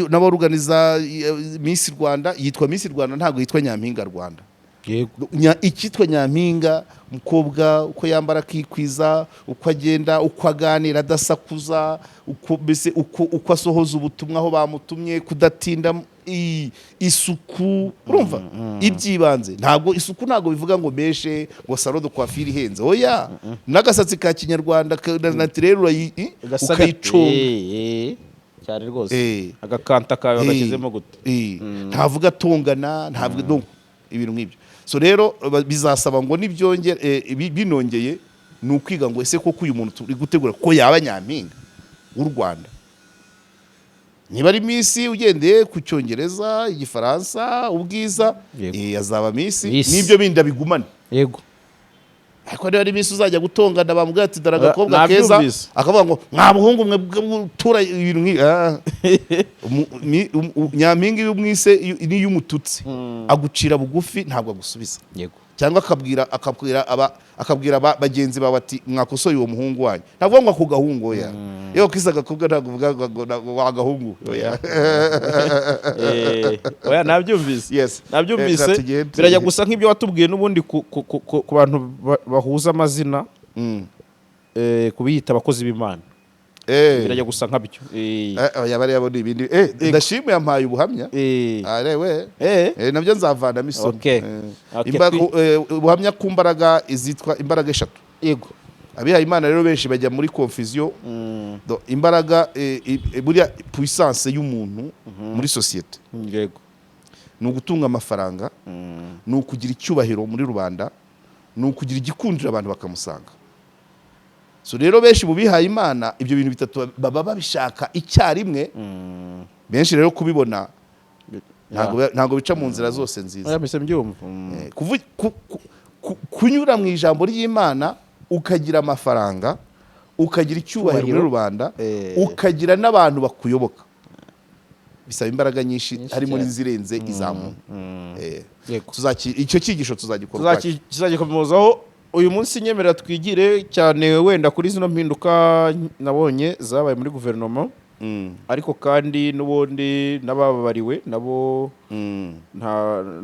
n'abaruganiza Miss Rwanda yitwa Miss Rwanda ntabwo yitwa Nyampinga Rwanda ikitwa Nyampinga umukobwa uko yambara akikwiza uko agenda uko aganira adasakuza uko asohoza ubutumwa aho bamutumye kudatinda isuku urumva ibyibanze ntabwo isuku ntabwo bivuga ngo meshe ngo salon de coiffure ihenze oya n'agasatsi ka kinyarwanda naturel ukayiconga cyane rwose agakanta kawe bagashyizemo gute ntavuga tongana ntavuga ibintu nk'ibyo so rero bizasaba ngo binongeye ni ukwiga ngo ese koko uyu muntu turi gutegura ko yaba Nyampinga w'u Rwanda niba ari Miss ugendeye ku cyongereza igifaransa ubwiza azaba Miss n'ibyo bindi bigumane yego ariko niba ari Miss uzajya gutongana bamubwira ati dara agakobwa keza akavuga ngo mwa buhungu mwe bw'utura ibintu Nyampinga iyo umwise niyo umututse agucira bugufi ntabwo agusubiza yego cyangwa akabwira bagenzi bawe ati mwakosoye uwo muhungu wanyu ntabwo ngo ako gahungu oya iyo kisa agakobwa ntabwo uvuga ngo wagahungu oya nabyumvise birajya gusa nk'ibyo watubwiye n'ubundi ku bantu bahuza amazina kubiyita abakozi b'Imana birajya gusa nkabyo yabari yabona ibindi ndashimwe yampaye ubuhamya arewe nabyo nzavanamo isomo ubuhamya ku mbaraga izitwa imbaraga eshatu yego abihaye Imana rero benshi bajya muri confusion imbaraga buriya puissance y'umuntu muri societe yego ni ugutunga amafaranga ni ukugira icyubahiro muri rubanda ni ukugira igikundiro abantu bakamusanga so rero benshi bubihaye Imana ibyo bintu bitatu baba babishaka icyarimwe benshi rero kubibona ntago bica mu nzira zose nziza kunyura mu ijambo ry'Imana ukagira amafaranga ukagira icyubahiro muri rubanda ukagira n'abantu bakuyoboka bisaba imbaraga nyinshi harimo n'izirenze izamuntu. Icyo cyigisho tuzagikomezaho uyu munsi. Nyemera twigire cyane wenda kuri zino mpinduka nabonye zabaye muri guverinoma, ariko kandi n'ubundi n'ababariwe nabo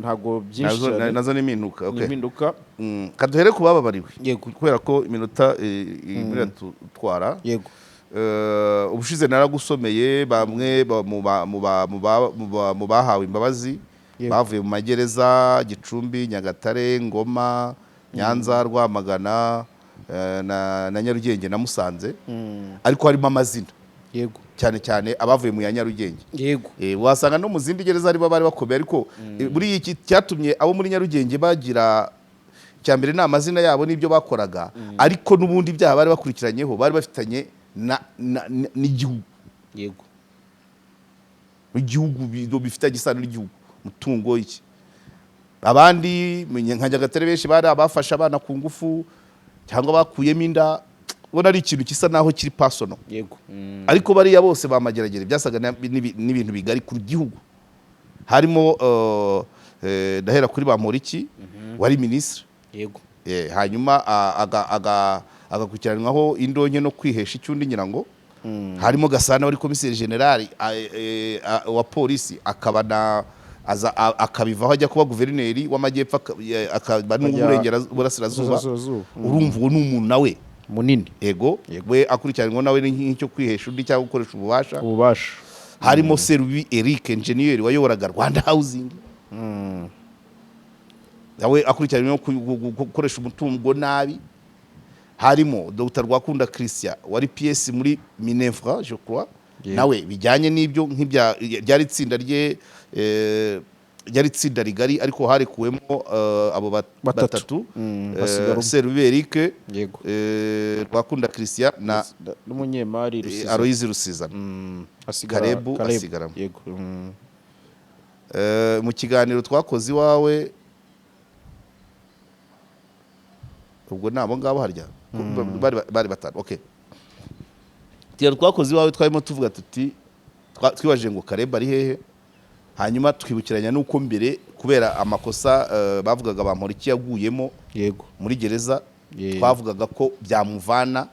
ntago byinshi cyane nazo n'impinduka. impinduka kaduhere ku bababariwe kubera ko iminota iratutwara. Ubushize naragusomeye bamwe mu bahawe imbabazi bavuye mu magereza Gicumbi, Nyagatare, Ngoma, Nyanza, Rwamagana na Nyarugenge na Musanze, ariko harimo amazina cyane cyane abavuye mu ya Nyarugenge. Wasanga no mu zindi gereza aribo bari bakomeye, ariko buri iki cyatumye abo muri Nyarugenge bagira cyambere ni amazina yabo n'ibyo bakoraga, ariko n'ubundi byaha bari bakurikiranyeho bari bafitanye n'igihugu. Igihugu bifitanye isano n'igihugu, mutungo iki. Abandi nka Nyagatare benshi bari abafasha abana ku ngufu cyangwa bakuyemo inda, ubona ari ikintu kisa naho kiri personal. Ariko bariya bose bamageragere byasaga n'ibintu bigari ku gihugu. Harimo ndahera kuri Bamporiki wari ministre, hanyuma agakurikiranwaho indonke no kwihesha icyundi nyirango. Harimo Gasana wari komiseri generali wa polisi, akabivaho ajya kuba guverineri w'amajyepfo, akaba n'uburasirazuba. Urumva uwo ni umuntu nawe munini. We akurikiranwa nawe nk'icyo kwihesha undi cyangwa gukoresha ububasha. Harimo Serubi Eric engineer wayoboraga Rwanda Housing, nawe akurikiranwa gukoresha umutungo nabi. Harimo Dr Rwakunda Christian wari PS muri Minefra je crois, nawe bijyanye n'ibyo nk'ibya ryari itsinda ryari itsinda rigari, ariko harekuwemo abo batatu, Serubi Eric, Rwakunda Christian na n'umunyemari Aloyizi Rusizana. Karebu asigaramo. Mu kiganiro twakoze iwawe ubwo nabo ngabo harya bari batanu. Twakoze iwawe twarimo tuvuga tuti twibaje ngo Karebu ari hehe, hanyuma twibukiranya nuko mbere kubera amakosa bavugaga Bamporiki yaguyemo muri gereza, twavugaga ko byamuvana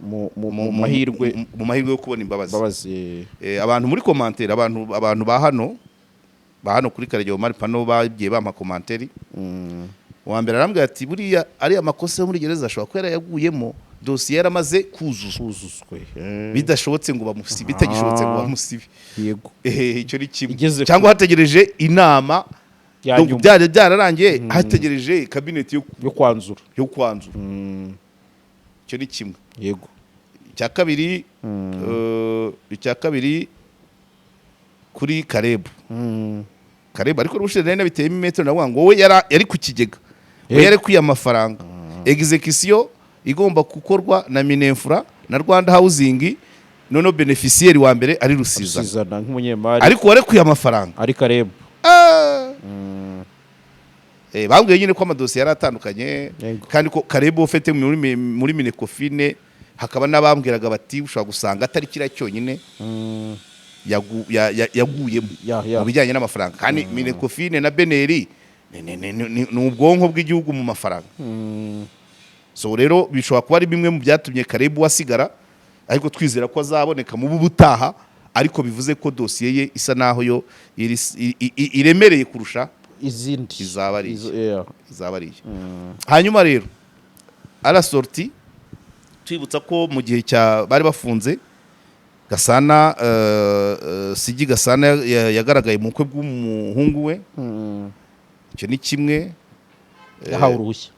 mu mahirwe yo kubona imbabazi. Abantu muri commentaire, abantu ba hano kuri Karegeyo Maripano bagiye bampa commentaire. Uwa mbere arambwira ati buriya ari amakosa yo muri gereza ashobora kuba yarayaguyemo, dosiye yaramaze kuzuzwe, bidashobotse ngo bamusibe, bitagishobotse ngo bamusibe. Icyo ni kimwe, cyangwa hategereje inama byararangiye, hategereje cabinet yo kwanzura. Icyo ni kimwe. Icya kabiri kuri Karebu, ariko n'ubushize nari nabiteyemo imetero navuga ngo we yari ku kigega, we yari kwiya amafaranga. Execution igomba gukorwa na Minefra na Rwanda Housing, none beneficiaire wa mbere ari Rusizana nk'umunyemari, ariko warekuye amafaranga ari Karebu. Bambwiye nyine ko amadosiye yari atandukanye, kandi ko Karebu ufite muri Minecofine hakaba n'abambwiraga bati ushobora gusanga atari kira cyonyine yaguyemo mu bijyanye n'amafaranga, kandi Minecofine na Beneri ni ubwonko bw'igihugu mu mafaranga. So rero bishobora kuba ari bimwe mu byatumye Karebu wasigara, ariko twizera ko azaboneka mu butaha, ariko bivuze ko dosiye ye isa naho yo iremereye kurusha izindi izaba ari. Hanyuma rero arasorti twibutsa ko mu gihe bari bafunze Gasana, Sigi Gasana yagaragaye mu bukwe bw'umuhungu we. Icyo ni kimwe. Yahawe uruhushya.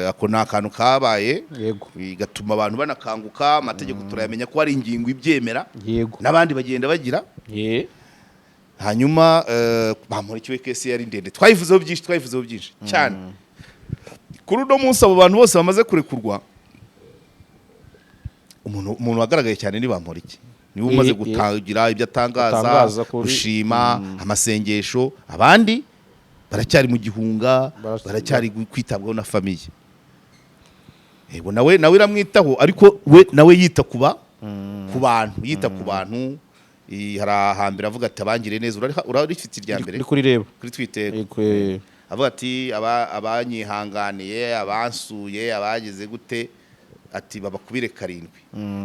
Ako ni akantu kabaye bigatuma abantu banakanguka, amategeko turayamenya ko hari ingingo ibyemera, n'abandi bagenda bagira. Hanyuma Bamporiki kesi yari ndende, twayivuzeho byinshi cyane. Kuri uno munsi abo bantu bose bamaze kurekurwa, umuntu wagaragaye cyane ni Bamporiki, niwe umaze gutangira ibyo atangaza, gushima, amasengesho. Abandi baracyari mu gihunga, baracyari kwitabwaho na famiye. Nawe iramwitaho, ariko we nawe yita ku bantu, hari ahambere avuga ati abangire neza urarifite irya mbere kuri reba kuri Twitter avuga ati abanyihanganiye abansuye abageze gute ati babakubire 7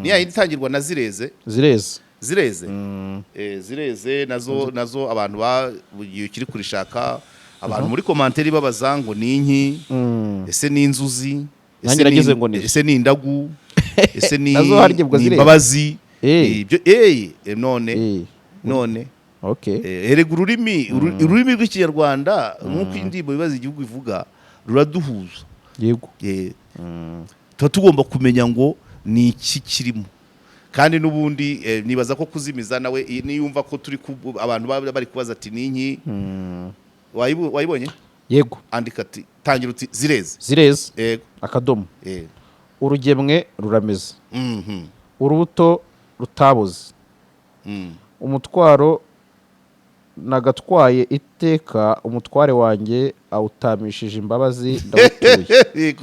niya yitangirwa na zireze nazo abantu kiri kurishaka abantu muri commentaire babaza ngo ninki ese n'inzuzi ese n'indagu ese ni Imbabazi ibyo none okay erega ururimi rw'ikinyarwanda nk'uko indirimbo bibaza igihugu ivuga ruraduhuza yego tuba tugomba kumenya ngo ni iki kirimo kandi n'ubundi nibaza ko kuzimiza nawe niyumva ko turi abantu bari kubaza ati ninki wayibonye yego andika ati tangira uti zireze yego akadomo urugemwe rurameze urubuto rutabuze umutwaro nagatwaye iteka umutware wanjye awutamishije imbabazi ndawutuye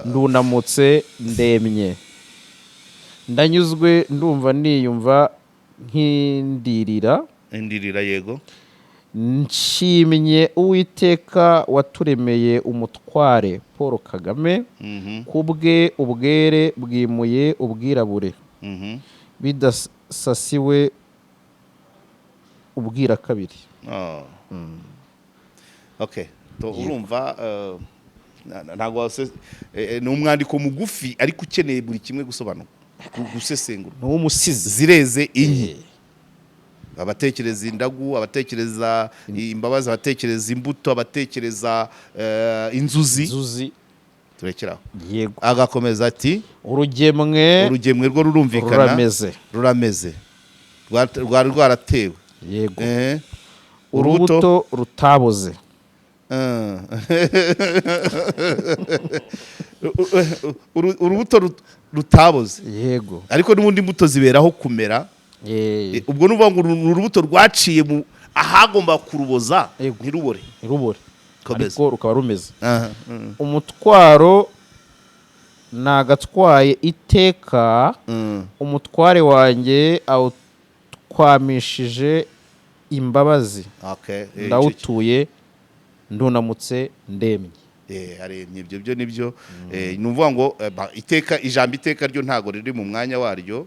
ndunamutse ndemye ndanyuzwe ndumva niyumva nk'indirira yego nshimye uwiteka waturemeye umutware Paul Kagame kubwe ubwere bwimuye ubwirabure bidasasiwe ubwira kabiri okay urumva ntago ni umwandiko mugufi ariko ukeneye buri kimwe gusobanura gusesengura n'umusizi zireze inki abatekereza indagu abatekereza Imbabazi abatekereza imbuto abatekereza inzuzi turekeraho yego agakomeza ati urugemwe rwo rurumvikana rurameze rwari rwaratewe yego urubuto rutaboze urubuto rutaboze yego ariko n'ubundi imbuto ziberaho kumera ubwo nuvuga ngo urubuto rwaciye mu ahagomba kuruboza ntirubore ariko rukaba rumeze umutwaro nagatwaye iteka umutware wanjye awutwamishije imbabazi ndawutuye ndunamutse ndemye aremye ibyo nibyo ni ukuvuga ngo ijambo iteka ryo ntago riri mu mwanya waryo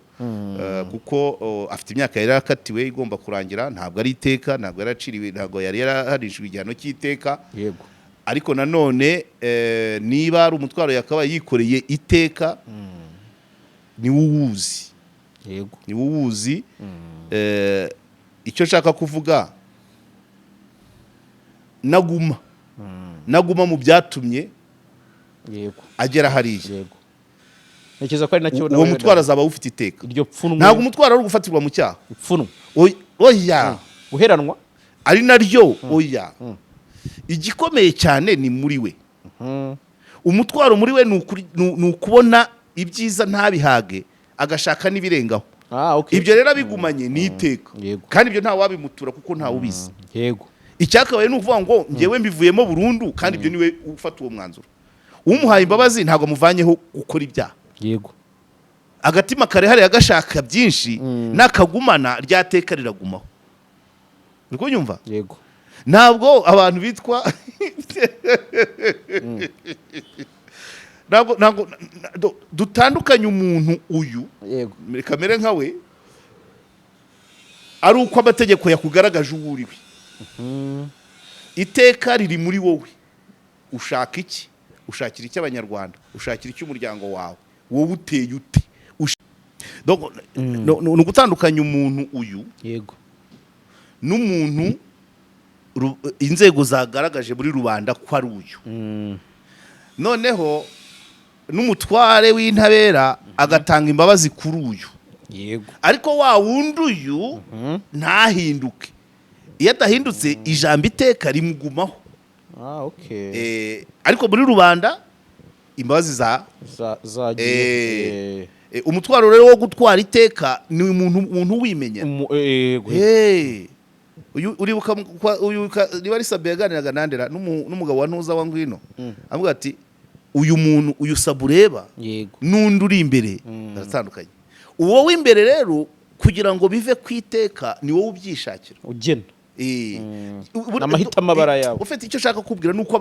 kuko afite imyaka yari yarakatiwe igomba kurangira ntabwo ari iteka ntabwo yaraciriwe ntabwo yari yaraharishijwe igihano cy'iteka yego ariko nanone niba ari umutwaro yakaba yikoreye iteka niwe uwuzi yego niwe uwuzi icyo nshaka kuvuga naguma mu byatumye yego agera hariya yego ntekereza ko ari nacyo uwo mutwaro azaba ufite iteka iryo pfunwe ntabwo umutwaro ari gufatirwa mu cyaha ipfunwe oya guheranwa ari naryo oya igikomeye cyane ni muri we umutwaro muri we ni ukubona ibyiza ntabihage agashaka n'ibirengaho ibyo rero abigumanye ni iteka kandi ibyo nta wabimutura kuko ntawe ubizi yego icyakabaye ni ukuvuga ngo ngewe mbivuyemo burundu kandi ibyo niwe ufata uwo mwanzuro umuhaye imbabazi ntabwo amuvanyeho gukora ibyaha yego agatima karehare agashaka byinshi nakagumana ryateka riragumaho uri kunyumva yego ntabwo abantu bitwa ntabwo dutandukanye umuntu uyu kamere nka we ari uko amategeko yakugaragaje uwo uriwe iteka riri muri wowe ushaka iki ushakira iki abanyarwanda ushakira iki umuryango wawe wowe uteye ute ni ugutandukanya umuntu uyu yego n'umuntu inzego zagaragaje muri rubanda ko ari uyu noneho n'umutware w'intabera agatanga imbabazi kuri uyu yego ariko wa wundi uyu ntahinduke iyo adahindutse ijambo iteka rimugumaho ariko muri rubanda imbabazi zagiye umutwaro rero wo gutwara iteka ni umuntu wimenya uribuka niba ari Sabe yaganiraga nandera n'umugabo wa Ntuza wa Ngwino avuga ati uyu muntu uyu Sabe ureba n'undi uri imbere baratandukanye uwo w'imbere rero kugira ngo bive ku iteka ni wowe ubyishakira ugena n'amahitamo abara yawe. ufite icyo ushaka kubwira nuko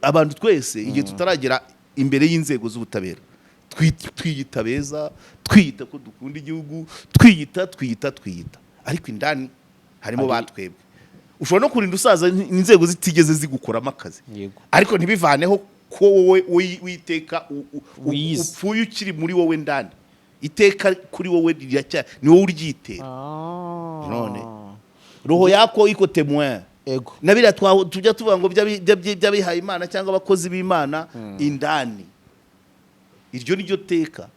abantu twese igihe tutaragera imbere y'inzego z'ubutabera twiyita beza, twiyita ko dukunda igihugu, twiyita ariko indani harimo batwebwe. Ushobora no kurinda usaza inzego zitigeze zigukoramo akazi, ariko ntibivaneho ko wowe witeka upfuye ukiri muri wowe ndani. Iteka kuri wowe ni wowe uryitera. None roho yako iko témoin. Ego. Nabira tujya tuvuga ngo by'abihaye Imana cyangwa abakozi b'Imana indani. Iryo niryo teka.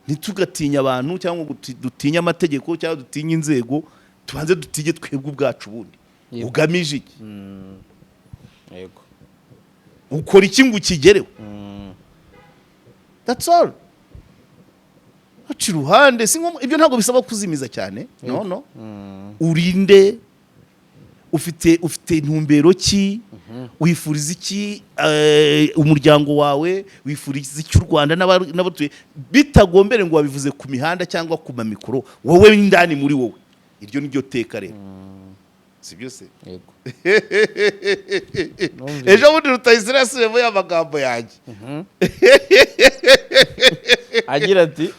Ntitugatinya abantu cyangwa dutinya amategeko cyangwa dutinya inzego, tubanze dutige twebwe ubwacu bundi. Ugamije iki? Yego. Ukora iki ngo ukigereho? That's all. Aci ruhande ibyo ntabwo bisaba kuzimiza cyane. No. Urinde ufite intumbero ki, wifuriza iki umuryango wawe, wifuriza iki u Rwanda n'abatuye, bitagombere ngo wabivuze ku mihanda cyangwa ku mamikoro, wowe indani muri wowe. Iryo niryo teka rero. Si byose? Yego. Ejo bundi Rutayisire yasubiyemo y'amagambo yanjye. Agira ati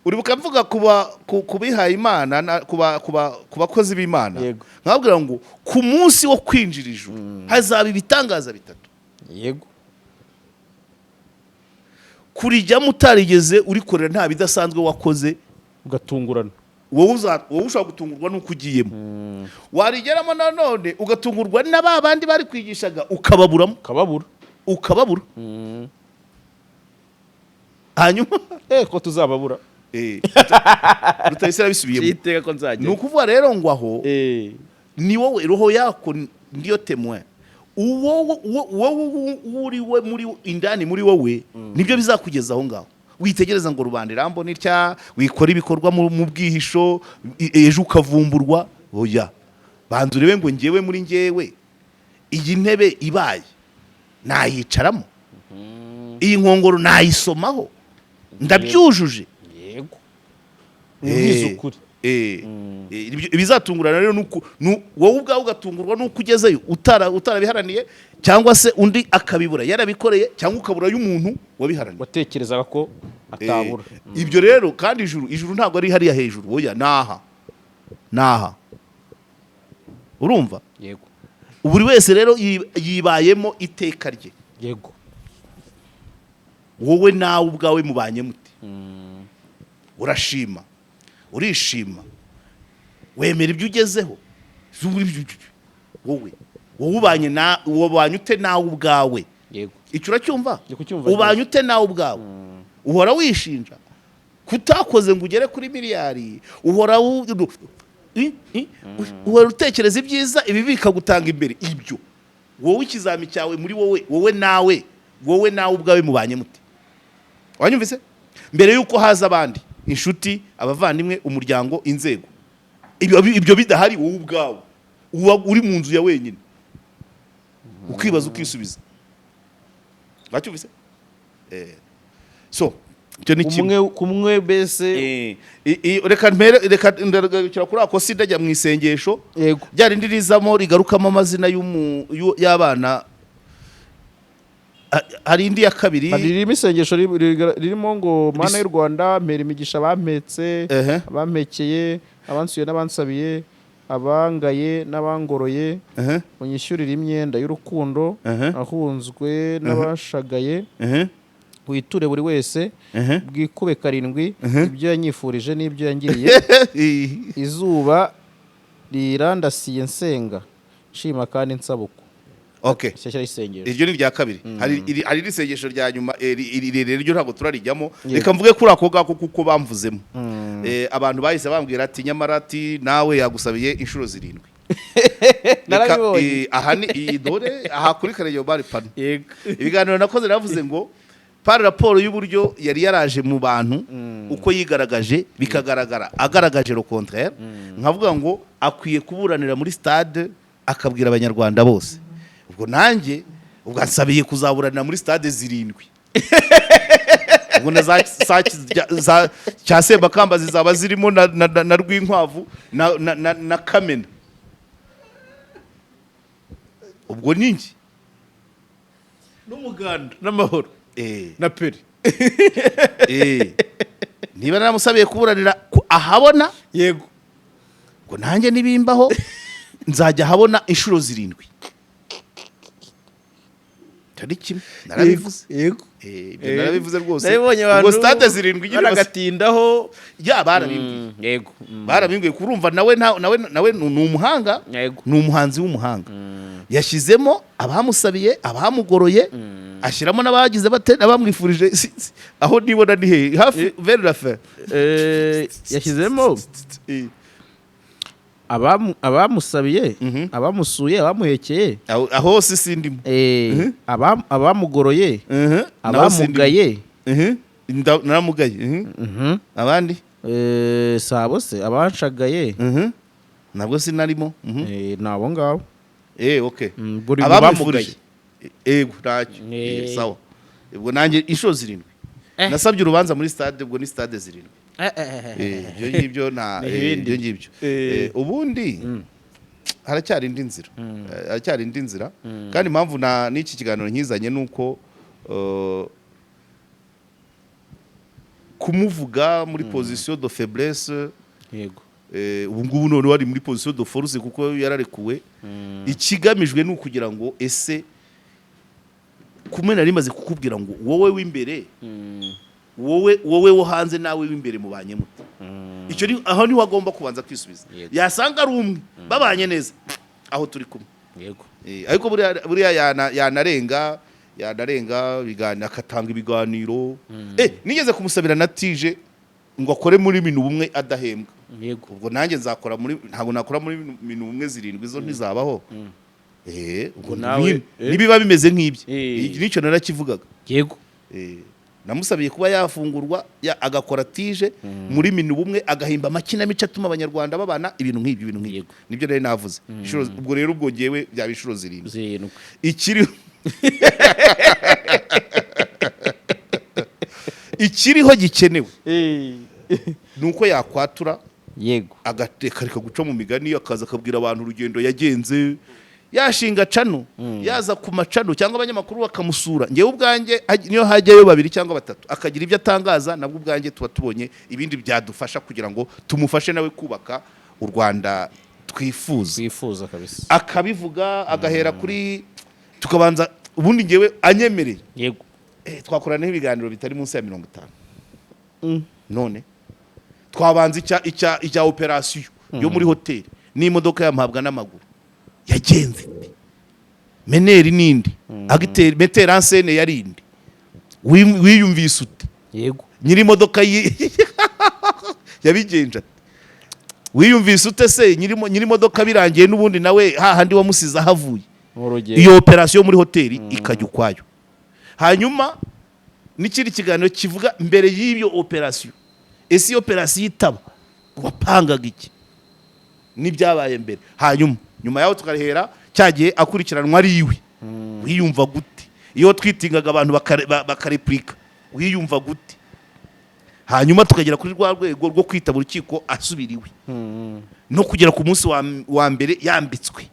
uribuka mvuga kubihaye Imana ku bakozi b'Imana, nkabwira ngo ku munsi wo kwinjira ijuru hazaba ibitangaza bitatu. Yego. Kurijyamo utarigeze urikorera nta bidasanzwe wakoze, ugatungurana. Wowe ushobora gutungurwa nuko ugiyemo. Warigeramo nanone ugatungurwa n'aba bandi bari kwigishaga ukababuramo. Ukababura. Hanyuma ko tuzababura. Rutayisire abisubiyemo. Iteka ko nzajya. Nukuvuga rero ngo aho ni wowe roho yako ndiyo témoin. Wowe muri indani muri wowe nibyo bizakugeza aho ngaho. Witegereza ngo rubanda rambo nitya, wikora ibikorwa mu bwihisho, ejo ukavumburwa. Oya, banzu rebe ngo ngewe muri ngewe iyi ntebe ibaye nayicaramo, iyi nkongoro nayisomaho, ndabyujuje. Yego. Ukuri. Ibizatungurana rero wowe ubwawe ugatungurwa nuko ugezeyo utarabiharaniye, cyangwa se undi akabibura yarabikoreye, cyangwa ukabura y'umuntu wabiharaniye watekerezaga ko atabura. Ibyo rero kandi ijuru ntabwo ari hariya hejuru. Oya, naha urumva. Yego. Buri wese rero yibayemo iteka rye. Yego. Wowe nawe ubwawe mubanye muti, urashima, urishima, wemera ibyo ugezeho. Wowe ubanye ute nawe ubwawe? Yego. Icyo uracyumva? Ubanye ute nawe ubwawe? Uhora wishinja kutakoze ngo ugere kuri miliyari, uhora utekereza ibyiza, ibi bikagutanga imbere. Ibyo wowe ikizami cyawe muri wowe nawe ubwawe mubanye muti. Wanyumvise? Mbere yuko haza abandi, inshuti, abavandimwe, umuryango, inzego, ibyo bidahari, wowe ubwawe uri mu nzu ya wenyine, ukibaza ukisubiza. Wacyumvise? So icyo ni kumwe bese. Reka ndagakira kuri ako sindajya mu isengesho. Yego. Byari ndirizamo rigarukamo amazina y'abana. Hari indi ya kabiri. Hari isengesho ririmo ngo Mana y'u Rwanda, mpera imigisha bampetse, bampekeye, abansuye n'abansabiye, abangaye n'abangoroye, unyishyurira imyenda y'urukundo, ahunzwe n'abashagaye, witure buri wese, bwikube 7 ibyo yanyifurije n'ibyo yangiriye, izuba rirandasiye nsenga, nshima kandi nsabuko. Okay. Iryo ni rya kabiri. Hari isengesho rya nyuma ryo ntabwo turarijyamo. Reka mvuge kuri ako gako kuko bamvuzemo. Abantu bahise bambwira ati nyamara ati nawe yagusabiye inshuro 7. Narabibonye. Aha ni dore aha kuri Kareyo bari pano. Ibiganiro nakoze navuze ngo par raporo y'uburyo yari yaraje mu bantu uko yigaragaje bikagaragara agaragaje le contraire, nkavuga ngo akwiye kuburanira muri stade akabwira abanyarwanda bose. Ubwo nanjye ubwo ansabiye kuzaburanira muri stade 7. ubwo na za cya Sembakamba zizaba zirimo na Rwinkwavu na Kamena. Ubwo ningi n'umuganda n'amahoro na peri niba naramusabiye kuburanira ahabona yego ngo nanjye nibimbaho nzajya habona inshuro 7 tari kimwe narabivuze yego ibyo narabivuze rwose nabibonye abantu ngo stade 7 igira baragatindaho ya barabimbwiye yego barabimbwiye kurumva nawe ni umuhanga ni umuhanzi w'umuhanga yashyizemo abamusabiye abamugoroye ashyiramo n'abagize bate n'abamwifurije aho nibona ni he hafi vers la fin yashyizemo abamusabiye abamusuye abamuhekeye aho si sindimo abamugoroye abamugaye naramugaye abandi sabo se abanshagaye nabwo sinarimo nabo ngabo okay abamugoroye ego ntacyo sawa ubwo nanjye inshuro 7 nasabye urubanza muri stade ubwo ni stade 7 ibyo ngibyo ibyo ngibyo ubundi haracyari indi nzira kandi impamvu n'iki kiganiro nkizanye nuko kumuvuga muri position de faiblesse yego ubu ngubu none wari muri position de force kuko yararekuwe ikigamijwe ni kugira ngo ese kumena rimaze kukubwira ngo wowe w'imbere wowe wo hanze nawe w'imbere mubanye muto icyo ni aho ni wagomba kubanza kwisubiza yasanga ari umwe babanye neza aho turi kumwe yego ariko buriya yanarenga biganira akatanga ibiganiro nigeze kumusabira na tije ngo akore muri minu bumwe adahembwa yego ubwo nanjye nzakora ntabwo nakora muri minu bumwe 7 izo ntizabaho ubwo nawe nibiba bimeze nk'ibyo nicyo narakivugaga yego namusabiye kuba yafungurwa agakora tije muri minu bumwe agahimba amakinamico atuma abanyarwanda babana ibintu nk'ibyo nibyo rero navuze ubwo rero ubwo ngewe byaba inshuro 7 ikiriho gikenewe nuko yakwatura yego agatekarika guca mu migani akaza akabwira abantu urugendo yagenze yashinga cano yaza ku macano cyangwa abanyamakuru bakamusura ngewe ubwanjye niyo hajyayo 2 cyangwa 3 akagira ibyo atangaza nabwo ubwanjye tuba tubonye ibindi byadufasha kugira ngo tumufashe nawe kubaka u Rwanda twifuza kabisa akabivuga agahera kuri tukabanza ubundi ngewe anyemereye yego twakorana ibiganiro bitari munsi ya 50 none twabanza icya operation yo muri hoteli n'imodoka yampabwa n'amaguru yagenze meneri nindi agiteri meteransene yarindi wiyumvise ute yego nyiri imodoka yabigenje wiyumvise ute se nyiri imodoka birangiye n'ubundi nawe hahandi wamusiza havuye iyo operation muri hoteli ikajya ukwayo hanyuma n'ikindi kiganiro kivuga mbere y'ibyo operation ese iyo operation itaba wapangaga iki n'ibyabaye mbere hanyuma nyuma yaho tukarehera cyagiye akurikiranwa ari iwe wiyumva gute iyo twitingaga abantu bakareplika wiyumva gute hanyuma tukagera kuri rwa rwego rwo kwitaba urukiko asubiriwe no kugera ku munsi wa mbere yambitswe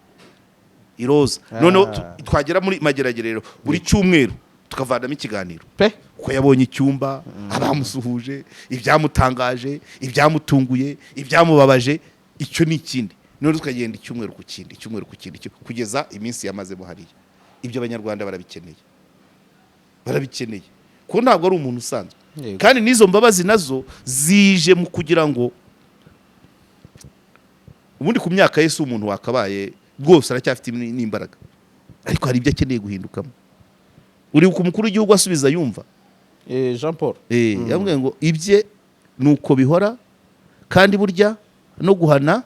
iroza none twagera muri mageragerero buri cyumweru tukavanamo ikiganiro ko yabonye icyumba abamusuhuje ibyamutangaje ibyamutunguye ibyamubabaje icyo ni ikindi none tukagenda icyumweru ku kindi kugeza iminsi yamazemo hariya ibyo abanyarwanda barabikeneye ko ntabwo ari umuntu usanzwe kandi n'izo mbabazi nazo zije mu kugira ngo ubundi ku myaka Yesu umuntu wakabaye rwose aracyafite n'imbaraga ariko hari ibyo akeneye guhindukamo uri ku mukuru w'igihugu asubiza yumva Jean Paul yambwiye ngo ibye nuko bihora kandi burya no guhana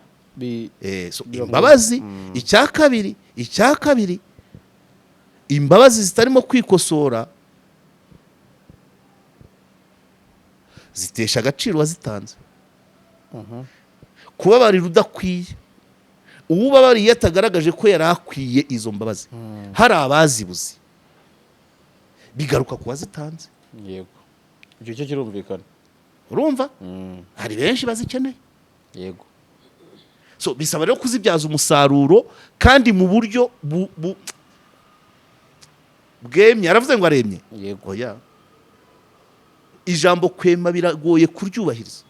imbabazi icya kabiri imbabazi zitarimo kwikosora zitesha agaciro wazitanze kubabarira udakwiye uwubabariye atagaragaje ko yari akwiye izo mbabazi hari abazibuze bigaruka ku wazitanze yego icyo cyo kirumvikana. urumva hari benshi bazikeneye. Yego. So bisaba rero kuzibyaza umusaruro kandi mu buryo bwemye. Aravuze ngo aremye. Yego. Oya, ijambo kwema biragoye kuryubahiriza.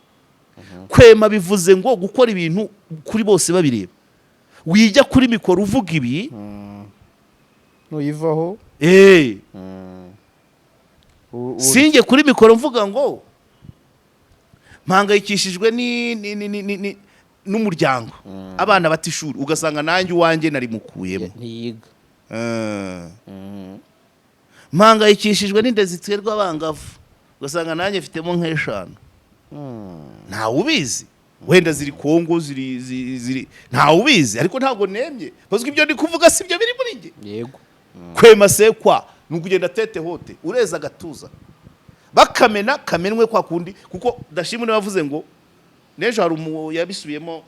Kwema bivuze ngo gukora ibintu kuri bose babireba. Wijya kuri mikoro uvuga ibi nuyivaho singe kuri mikoro mvuga ngo mpangayikishijwe n'umuryango, abana bata ishuri, ugasanga nanjye uwanjye nari mukuyemo ntiyiga. mpangayikishijwe n'inda ziterwa abangavu, ugasanga nanjye mfitemo nk'eshanu. ntawe ubizi, wenda ziri Kongo, ziri ntawe ubizi, ariko ntabwo nemye bazwi ibyo ndi kuvuga si byo biri muri nge. Yego. Kwema sekwa ni ukugenda tete hote ureza agatuza bakamena kamenwe kwa kundi, kuko Dashimwe yavuze ngo nejo hari yabisubiyemo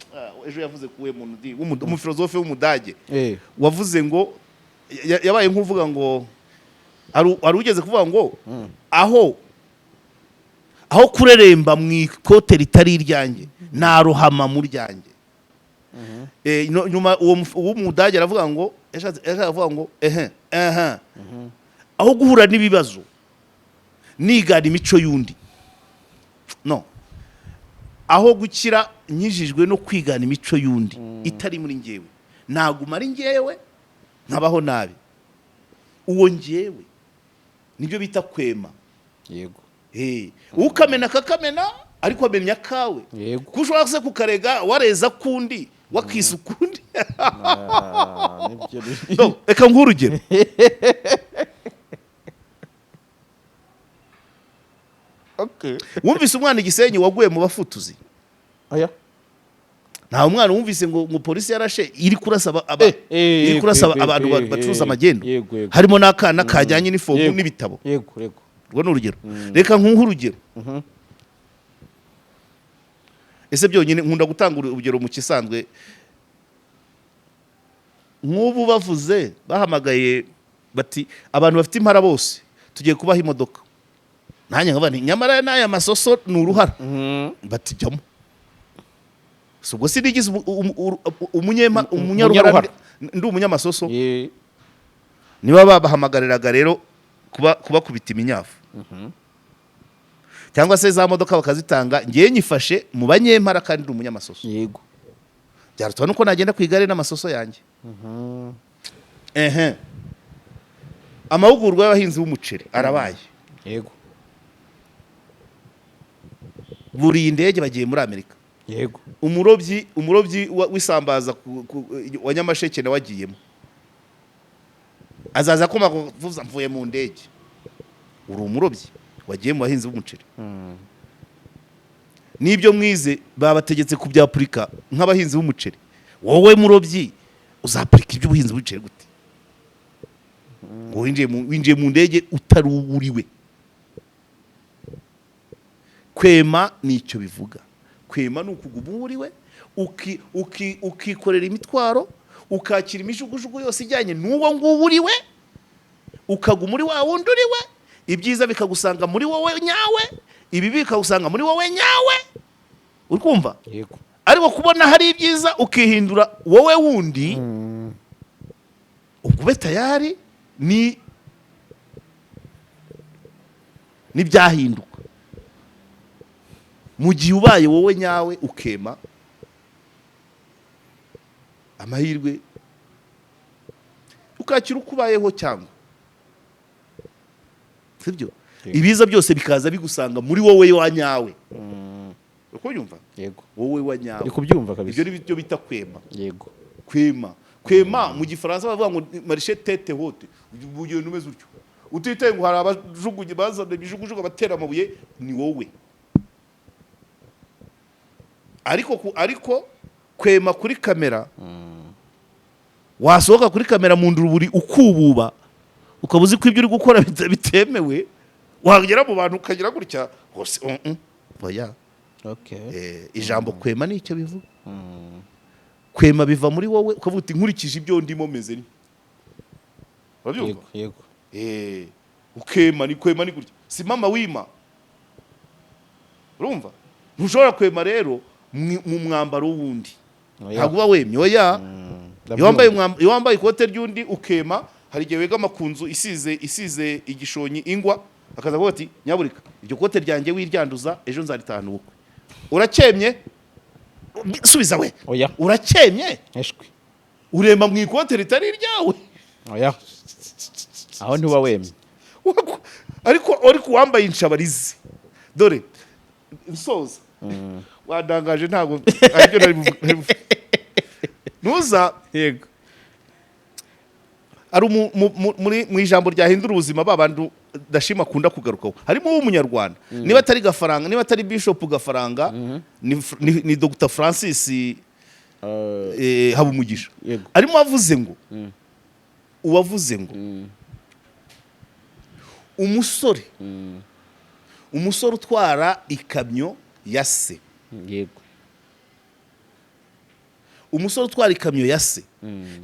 ejo yavuze kuwe muntu umufilozofe w'umudage wavuze ngo yabaye nk'uvuga ngo ari ugeze kuvuga ngo aho kureremba mu ikote ritari iryanjye narohama mu ryanjye. Nyuma uwo mudage aravuga ngo avuga ngo aho guhura n'ibibazo nigana imico y'undi, no, aho gukira nyijijwe no kwigana imico y'undi itari muri ngewe, naguma ari ngewe nkabaho nabi. Uwo ngewe nibyo bita kwema. Yego. Ukamena kakamena ariko amenya kawe. Kushobora se kukarega wareza kundi wakisa ukundi. No, eka nk'urugero. Okay. Wumvise umwana Igisenyi waguye mu bafutuzi? Aya. Nta umwana wumvise ngo polisi yarashe iri kurasa abantu bacuruza amagendo. Harimo n'akana kajyanye n'ifomu n'ibitabo. Yego, yego. Rwo n'urugero. Reka nk'urugero. Ese byonyine nkunda gutanga urugero mu kisanzwe. Nk'ubu bavuze bahamagaye bati abantu bafite impara bose tugiye kubaha imodoka. Nanjye nkaba nti nyamara n'aya masoso ni uruhara. Bati jyamo. Ubwo sinigize umunyaruhara ndi umunyamasoso. Niba babahamagariraga rero kubakubita iminyafu. Cyangwa se za modoka bakazitanga, ngiye nyifashe mu banyempara kandi ndi umunyamasoso. Yego. Byarutwa nuko nagenda ku igare n'amasoso yanjye. Amahugurwa y'abahinzi b'umuceri arabaye. Yego. Buri indege bagiye muri Amerika. Yego. Umurobyi w'isambaza wa Nyamasheke na wagiyemo. Azaza koma kuvuza mvuye mu ndege. Uri umurobyi wagiye mu bahinzi b'umuceri. Nibyo mwize babategetse kubyapurika nk'abahinzi b'umuceri. Wowe murobyi uzapurika iby'ubuhinzi bw'umuceri gute? Ngo winjiye mu ndege utari uriwe. Kwema nicyo bivuga. Kwema ni ukuguma uriwe, ukikorera imitwaro, ukakira imijugujugu yose ijyanye n'uwo nguwo uriwe, ukaguma muri wa wundi uriwe, ibyiza bikagusanga muri wowe nyawe, ibibi bikagusanga muri wowe nyawe. Uri kumva? Yego. Ariko kubona hari ibyiza ukihindura wowe wundi, ubwo tayari ni byahinduka. Mu gihe ubaye wowe nyawe ukema, amahirwe ukakira uko ubayeho cyangwa sibyo, ibiza byose bikaza bigusanga muri wowe wa nyawe. Uko yumva? Yego. Wowe wa nyawe. Ndi kubyumva kabisa. Ibyo byo bita kwema. Yego. Kwema mu gifaransa bavuga ngo marché tete haute. Ugiye numeze utyo. Utitaye ngo hari abajugunye bazana ibijugujugu batera amabuye, ni wowe. Ariko kwema kuri kamera, wasohoka kuri kamera mu nduruburi ukububa, ukabuzi ko ibyo uri gukora bitemewe, wagera mu bantu ukagira gutya hose. Oya. Okay. Ijambo kwema nicyo bivuga. Kwema biva muri wowe ukavuga uti nkurikije ibyo ndimo meze ni. Wabyumva? Yego. Ukema ni gutya. Si mama wima. urumva ntushobora kwema rero mu mwambaro w'undi Oya. ntabwo uba wemye oya iyo wambaye ikote ry'undi ukema hari igihe wegama ku nzu isize igishonyi ingwa akaza kuvuga ati nyaburika iryo kote ryanjye wiryanduza ejo nzaritahana ubukwe urakemye subiza we Oya. urakemye eshwi uremba mu ikote ritari iryawe oya aho ntuba wemye ariko wambaye inshabarizi dore nsoza wadangaje ntabwo aribyo nari nuza yego ari mu ijambo ryahindura ubuzima babantu dashima akunda kugarukaho harimo w'umunyarwanda niba atari gafaranga niba atari bishop gafaranga ni Dr Francis Habumugisha arimo avuze ngo uwavuze ngo umusore utwara ikamyo ya se yego umusore utwara ikamyo ya se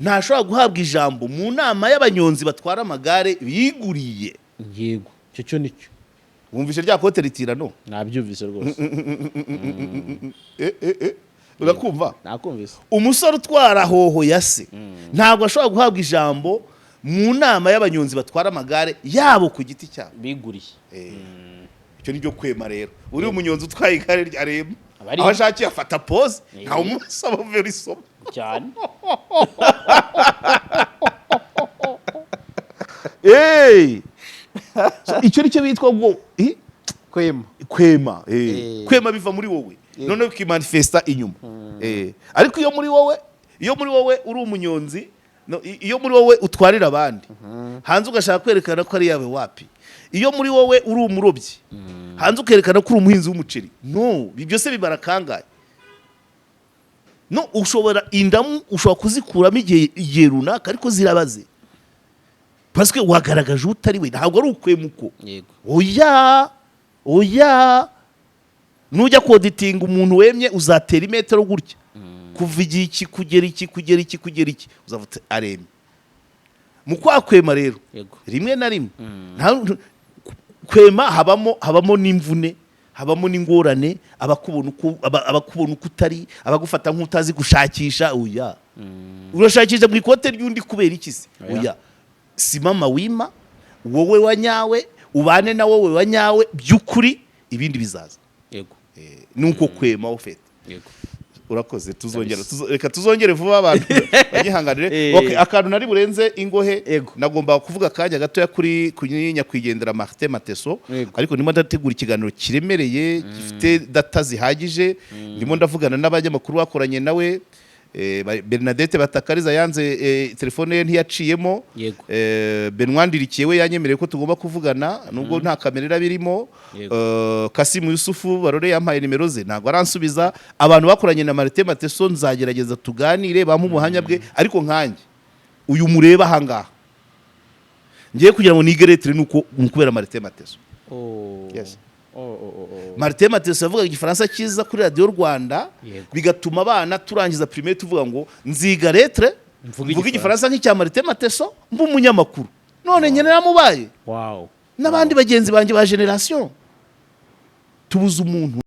ntashobora guhabwa ijambo mu nama y'abanyonzi batwara amagare biguriye yego cyo nicyo wumvishe rya kote ritirano nabyumvise rwose urakumva nakumvise umusore utwara hoho ya se ntabwo ashobora guhabwa ijambo mu nama y'abanyonzi batwara amagare yabo ku giti cyabo biguriye icyo ni byo kwema rero uri umunyonzi utwaye igare rya rema aho ashakiye afata pose ntawe umusaba vera isomo cyane icyo nicyo bitwa ngo kwema kwema biva muri wowe noneho ukimanifesta inyuma ariko iyo muri wowe uri umunyonzi iyo muri wowe utwarira abandi hanze ugashaka kwerekana ko ari yawe wapi iyo muri wowe uri umurobyi hanze ukerekana ko uri umuhinzi w'umuceri no byose bibara kangahe no indamu ushobora kuzikuramo igihe runaka ariko zirabaze parce que wagaragaje utari we ntabwo ari ukwemuko oya nujya koditinga umuntu wemye uzatera imetero gutya kuva iki kugera iki uzavuga aremye mu kwakwema rero rimwe na rimwe kwema habamo n'imvune habamo n'ingorane abakubona uko utari abagufata nk'utazi gushakisha oya urashakisha mu ikote ry'undi kubera iki se oya si mama wima wowe wanyawe ubane na wowe wanyawe by'ukuri ibindi bizaza yego nuko kwema ufite yego urakoze reka tuzongere vuba abantu bagihanganire okay akantu nari burenze ingohe nagomba kuvuga kanya gatoya kuri nyakwigendera Martin Mateso ariko ndimo ndategura ikiganiro kiremereye gifite data zihagije ndimo ndavugana n'abanyamakuru bakoranye nawe Bernadette Batakariza yanze telefone ye ntiyaciyemo Benwandirikiye we yanyemereye ko tugomba kuvugana nubwo nta kamera birimo Kasimu Yusufu barore yampaye nimero ze ntabwo aransubiza abantu bakoranye na Martin Mateso nzagerageza tuganire bamu ubuhamya bwe ariko nkanjye uyu mureba ahangaha ngiye kugira ngo nigeretere nuko kubera Martin Mateso yes Martin Mateso yavuga igifaransa cyiza kuri radio Rwanda bigatuma abana turangiza primaire tuvuga ngo nziga lettre mvuga igifaransa nk'icya Martin Mateso mba umunyamakuru none nyene namubaye wow n'abandi bagenzi banjye ba generation tubuza umuntu